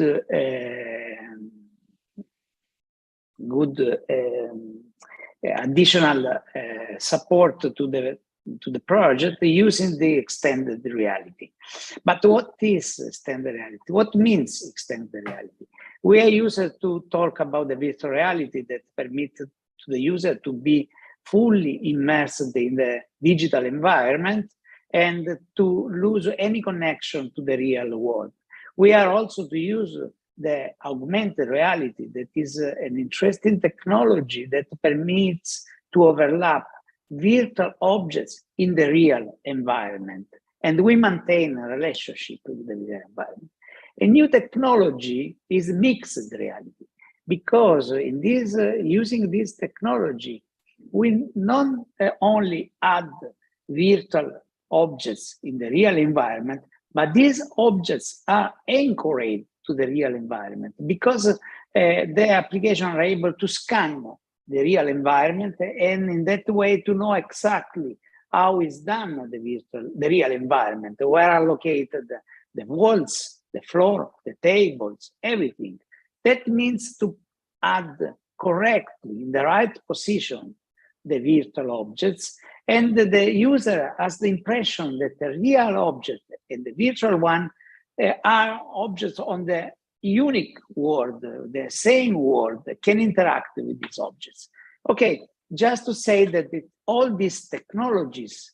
additional support to the project using the extended reality. But what is extended reality? What means extended reality? We are used to talk about the virtual reality that permits to the user to be fully immersed in the digital environment and to lose any connection to the real world. We are also to use the augmented reality, that is an interesting technology that permits to overlap virtual objects in the real environment, and we maintain a relationship with the real environment. A new technology is mixed reality, because in this using this technology, we not only add virtual objects in the real environment, but these objects are anchored to the real environment, because the application are able to scan the real environment, and in that way to know exactly how is done the real environment, where are located the walls, the floor, the tables, everything. That means to add correctly in the right position the virtual objects, and the user has the impression that the real object and the virtual one are objects on the unique world, the same world, can interact with these objects. Okay, just to say that all these technologies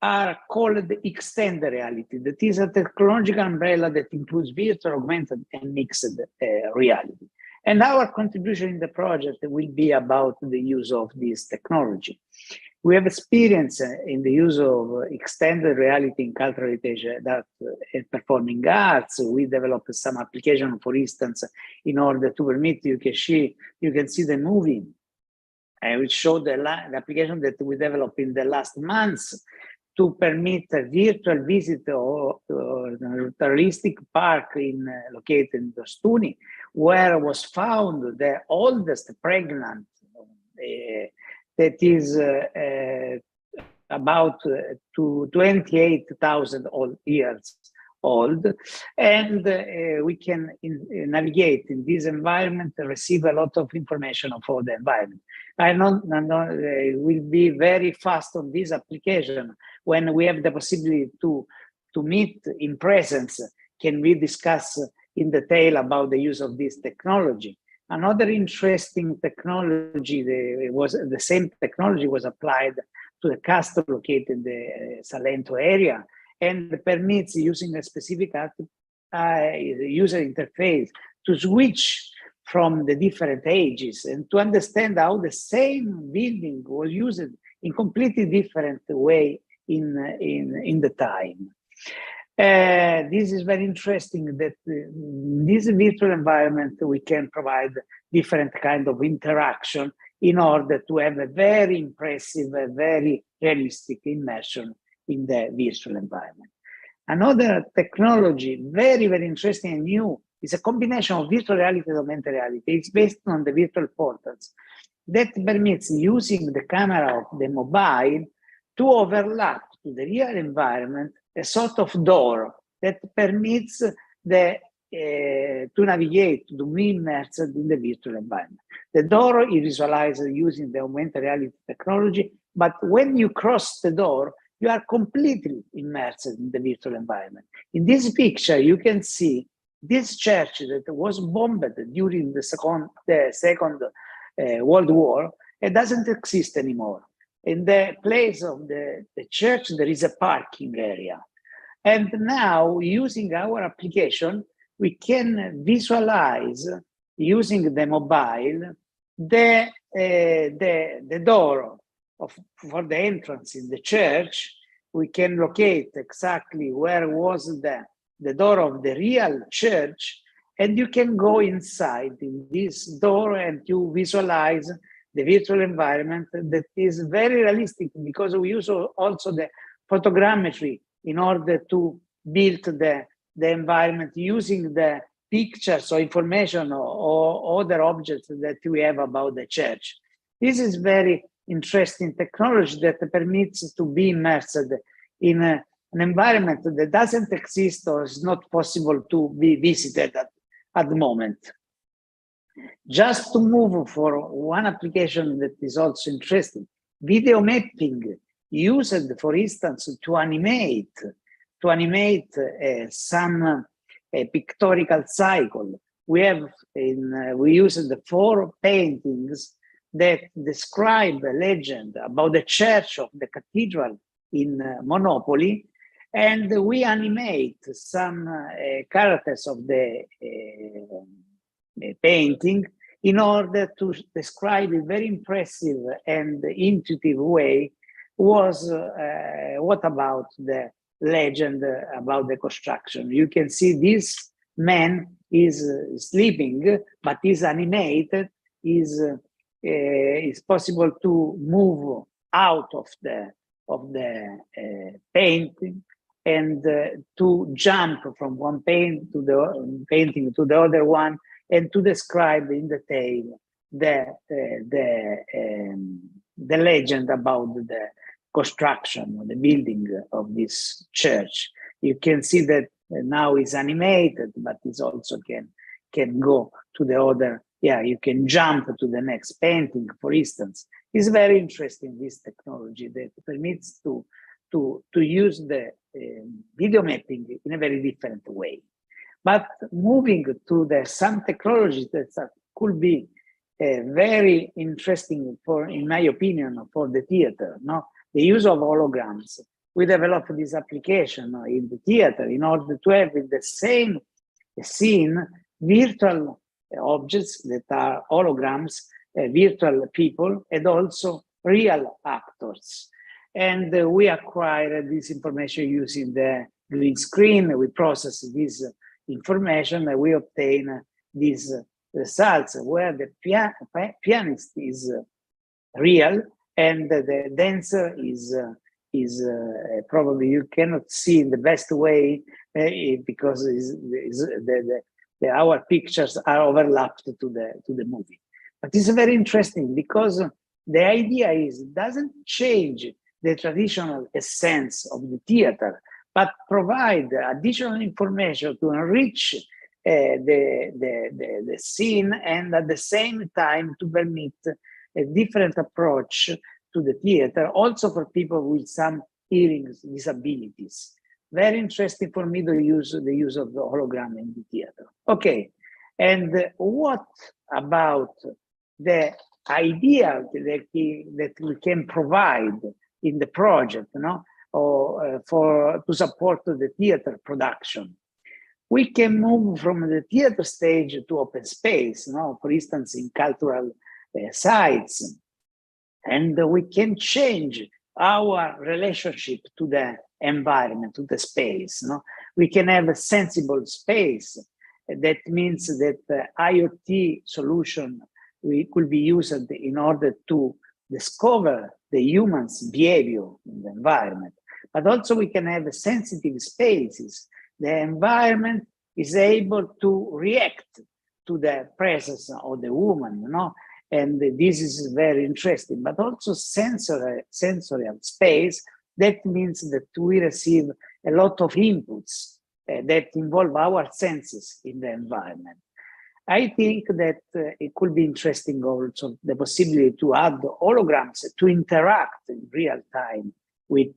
are called extended reality. That is a technological umbrella that includes virtual, augmented, and mixed reality. And our contribution in the project will be about the use of this technology. We have experience in the use of extended reality in cultural heritage, that performing arts. We developed some application, for instance, in order to permit you can see the movie. I will show the application that we developed in the last months to permit a virtual visit of a naturalistic park located in Ostuni, where was found the oldest pregnant that is about 28,000 years old, and we can navigate in this environment and receive a lot of information for the environment. I will be very fast on this application. When we have the possibility to meet in presence, can we discuss in detail about the use of this technology? Another interesting technology, the same technology was applied to the castle located in the Salento area, and permits using a specific user interface to switch from the different ages and to understand how the same building was used in completely different way in the time. This is very interesting that in this virtual environment we can provide different kind of interaction in order to have a very impressive, a very realistic immersion in the virtual environment. Another technology, very, very interesting and new, is a combination of virtual reality and augmented reality. It's based on the virtual portals that permits using the camera of the mobile to overlap to the real environment a sort of door that permits to navigate, to be immersed in the virtual environment. The door is visualized using the augmented reality technology, but when you cross the door, you are completely immersed in the virtual environment. In this picture, you can see this church that was bombed during the Second World War. It doesn't exist anymore. In the place of the church, there is a parking area. And now, using our application, we can visualize, using the mobile, the door for the entrance in the church. We can locate exactly where was the door of the real church, and you can go inside in this door and you visualize the virtual environment that is very realistic, because we use also the photogrammetry in order to build the environment using the pictures or information or other objects that we have about the church. This is very interesting technology that permits to be immersed in an environment that doesn't exist or is not possible to be visited at the moment. Just to move for one application that is also interesting, video mapping, used, for instance, to animate some pictorial cycle. We used the 4 paintings that describe a legend about the church of the cathedral in Monopoli, and we animate some characters of the painting in order to describe in very impressive and intuitive way what about the legend about the construction. You can see this man is sleeping, but is animated, is possible to move out of the painting and to jump from one painting to the other one, and to describe in detail the legend about the construction, the building of this church. You can see that now is animated, but it also can go to the other. Yeah, you can jump to the next painting, for instance. It's very interesting, this technology that permits to use the video mapping in a very different way. But moving to some technologies that could be very interesting in my opinion, for the theater. No, the use of holograms. We developed this application in the theater in order to have in the same scene virtual objects that are holograms, virtual people, and also real actors. And we acquired this information using the green screen. We process this information and we obtain these results where the pianist is real and the dancer is probably you cannot see in the best way because our pictures are overlapped to the movie. But it's very interesting because the idea is it doesn't change the traditional essence of the theater, but provide additional information to enrich the scene, and at the same time to permit a different approach to the theater, also for people with some hearing disabilities. Very interesting for me the use of the hologram in the theater. Okay, and what about the idea that we can provide in the project, or to support the theater production? We can move from the theater stage to open space, for instance, in cultural sites, and we can change our relationship to the environment, to the space. We can have a sensible space. That means that IoT solution could be used in order to discover the human's behavior in the environment. But also we can have sensitive spaces. The environment is able to react to the presence of the woman, and this is very interesting. But also sensorial space, that means that we receive a lot of inputs that involve our senses in the environment. I think that it could be interesting also the possibility to add holograms to interact in real time with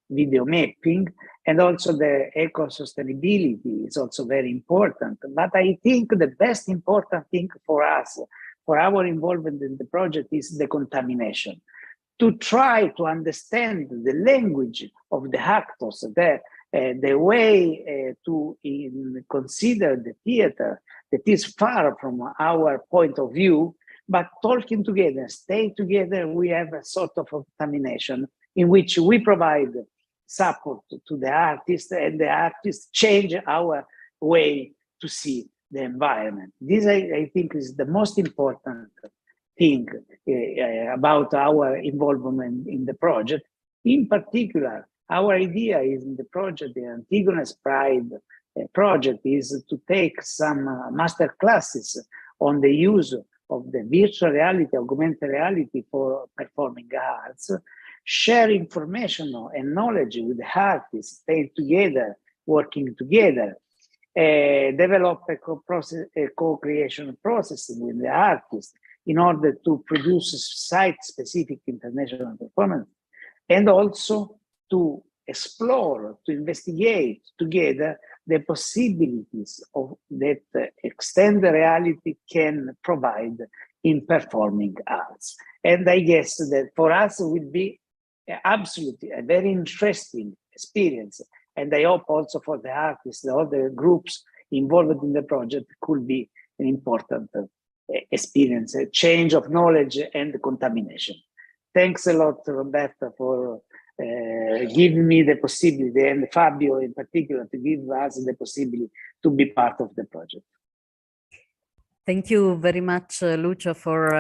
video mapping, and also the eco-sustainability is also very important. But I think the best important thing for us, for our involvement in the project, is the contamination. To try to understand the language of the actors, the way to consider the theater that is far from our point of view, but talking together, stay together, we have a sort of contamination in which we provide support to the artist, and the artists change our way to see the environment. This, I think, is the most important thing about our involvement in the project. In particular, our idea is in the project, the Antigone's Pride project, is to take some master classes on the use of the virtual reality, augmented reality for performing arts, share information and knowledge with the artists, stay together, working together, develop a co-creation process with the artists in order to produce site-specific international performance, and also to explore, to investigate together the possibilities of that extended reality can provide in performing arts. And I guess that for us it will be absolutely a very interesting experience. And I hope also for the artists, the other groups involved in the project, could be an important experience, a change of knowledge and contamination. Thanks a lot, Roberta, for giving me the possibility, and Fabio in particular, to give us the possibility to be part of the project.
Thank you very much, Lucio, for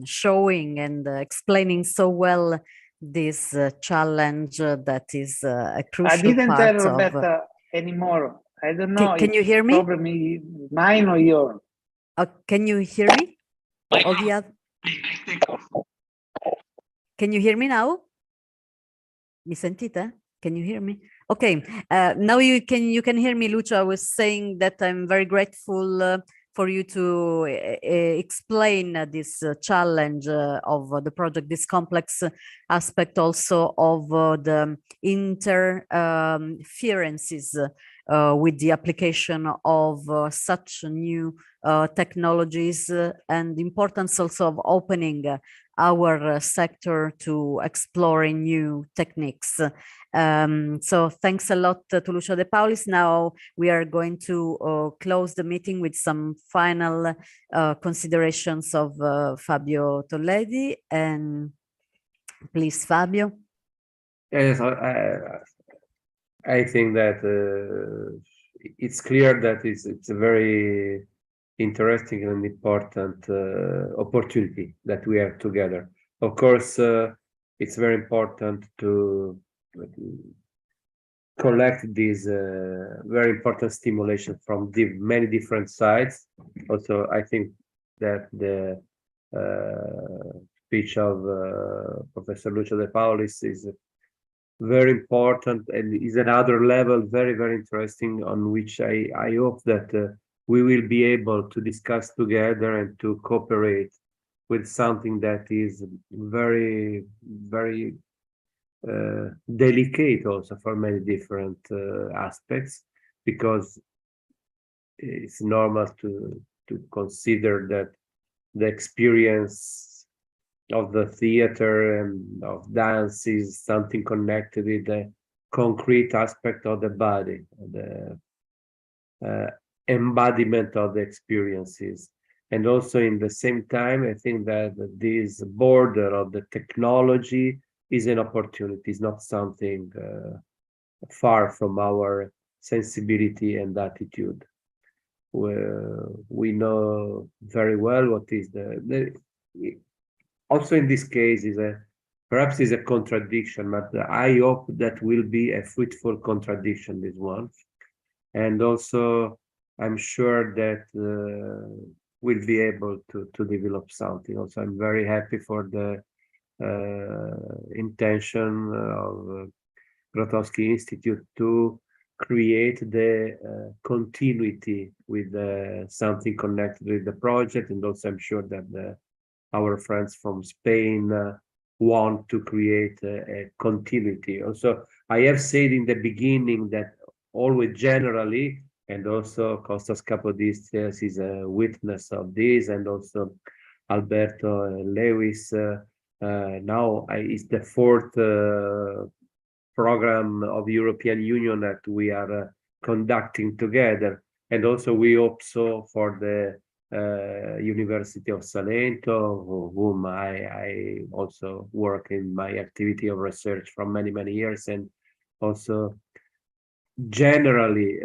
showing and explaining so well this challenge that is a crucial part.
I didn't tell Roberta anymore. I don't know.
Can you hear me?
Probably mine or yours.
Can you hear me? All the other... Can you hear me now? Mi sentite? Can you hear me? Okay, now you can hear me, Lucio. I was saying that I'm very grateful for you to explain this challenge of the project, this complex aspect also of the interferences with the application of such new technologies, and the importance also of opening our sector to exploring new techniques. So thanks a lot to Lucio De Paulis. Now we are going to close the meeting with some final considerations of Fabio Tolledi. And please, Fabio.
Yes, I think that it's clear that it's a very interesting and important opportunity that we have together. Of course, it's very important to collect this very important stimulation from many different sides. Also, I think that the speech of Professor Lucio De Paulis is very important, and is another level very, very interesting, on which I hope that we will be able to discuss together and to cooperate with something that is very, very delicate also for many different aspects, because it's normal to consider that the experience of the theater and of dance is something connected with the concrete aspect of the body, the embodiment of the experiences. And also in the same time, I think that this border of the technology is an opportunity, it's not something far from our sensibility and attitude. We know very well what is also in this case is perhaps is a contradiction, but I hope that will be a fruitful contradiction, this one. And also I'm sure that we'll be able to develop something. Also, I'm very happy for the intention of Grotowski Institute to create the continuity with something connected with the project. And also I'm sure that our friends from Spain want to create a continuity. Also, I have said in the beginning that always generally, and also Kostas Kapodistrias is a witness of this, and also Alberto Lewis, now is the fourth program of the European Union that we are conducting together. And also we hope so for the University of Salento, whom I also work in my activity of research for many, many years. And also generally,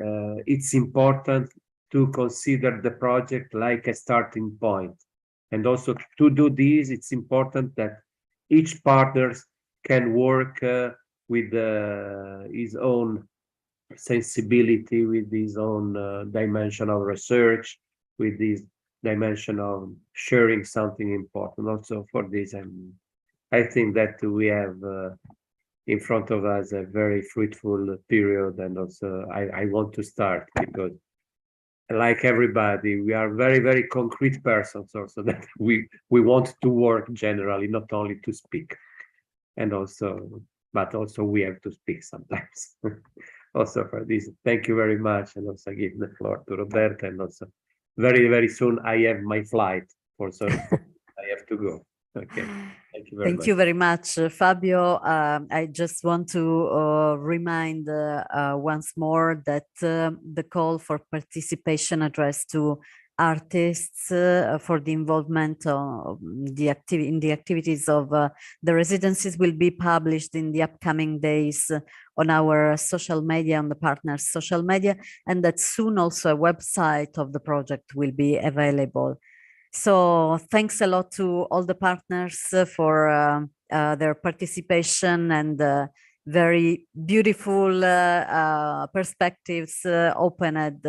it's important to consider the project like a starting point. And also to do this, it's important that each partner can work with his own sensibility, with his own dimension of research, with this dimension of sharing something important. Also for this, I think that we have in front of us a very fruitful period. And also I want to start because, like everybody, we are very, very concrete persons also, that we want to work generally, not only to speak. And also, but also we have to speak sometimes. Also for this, thank you very much. And also give the floor to Roberta. And also very, very soon I have my flight so I have to go. Okay. Thank you very much.
Thank you very much, Fabio. I just want to remind once more that the call for participation addressed to artists for the involvement of in the activities of the residencies will be published in the upcoming days on our social media, on the partners' social media, and that soon also a website of the project will be available. So thanks a lot to all the partners for their participation and very beautiful perspectives opened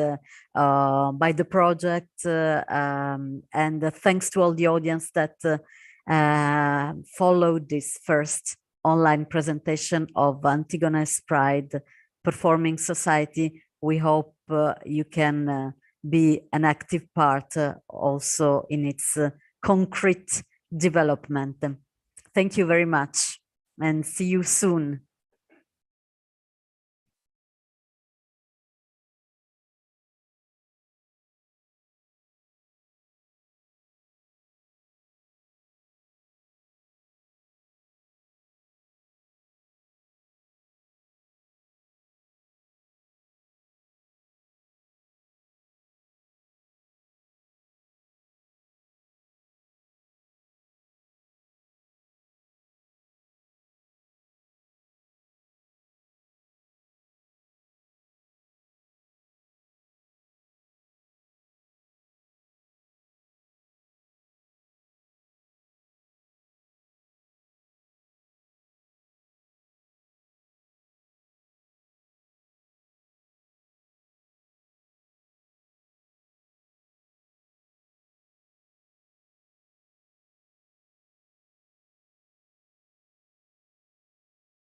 by the project. And thanks to all the audience that followed this first online presentation of Antigone's Pride Performing Society. We hope you can be an active part also in its concrete development. Thank you very much and see you soon.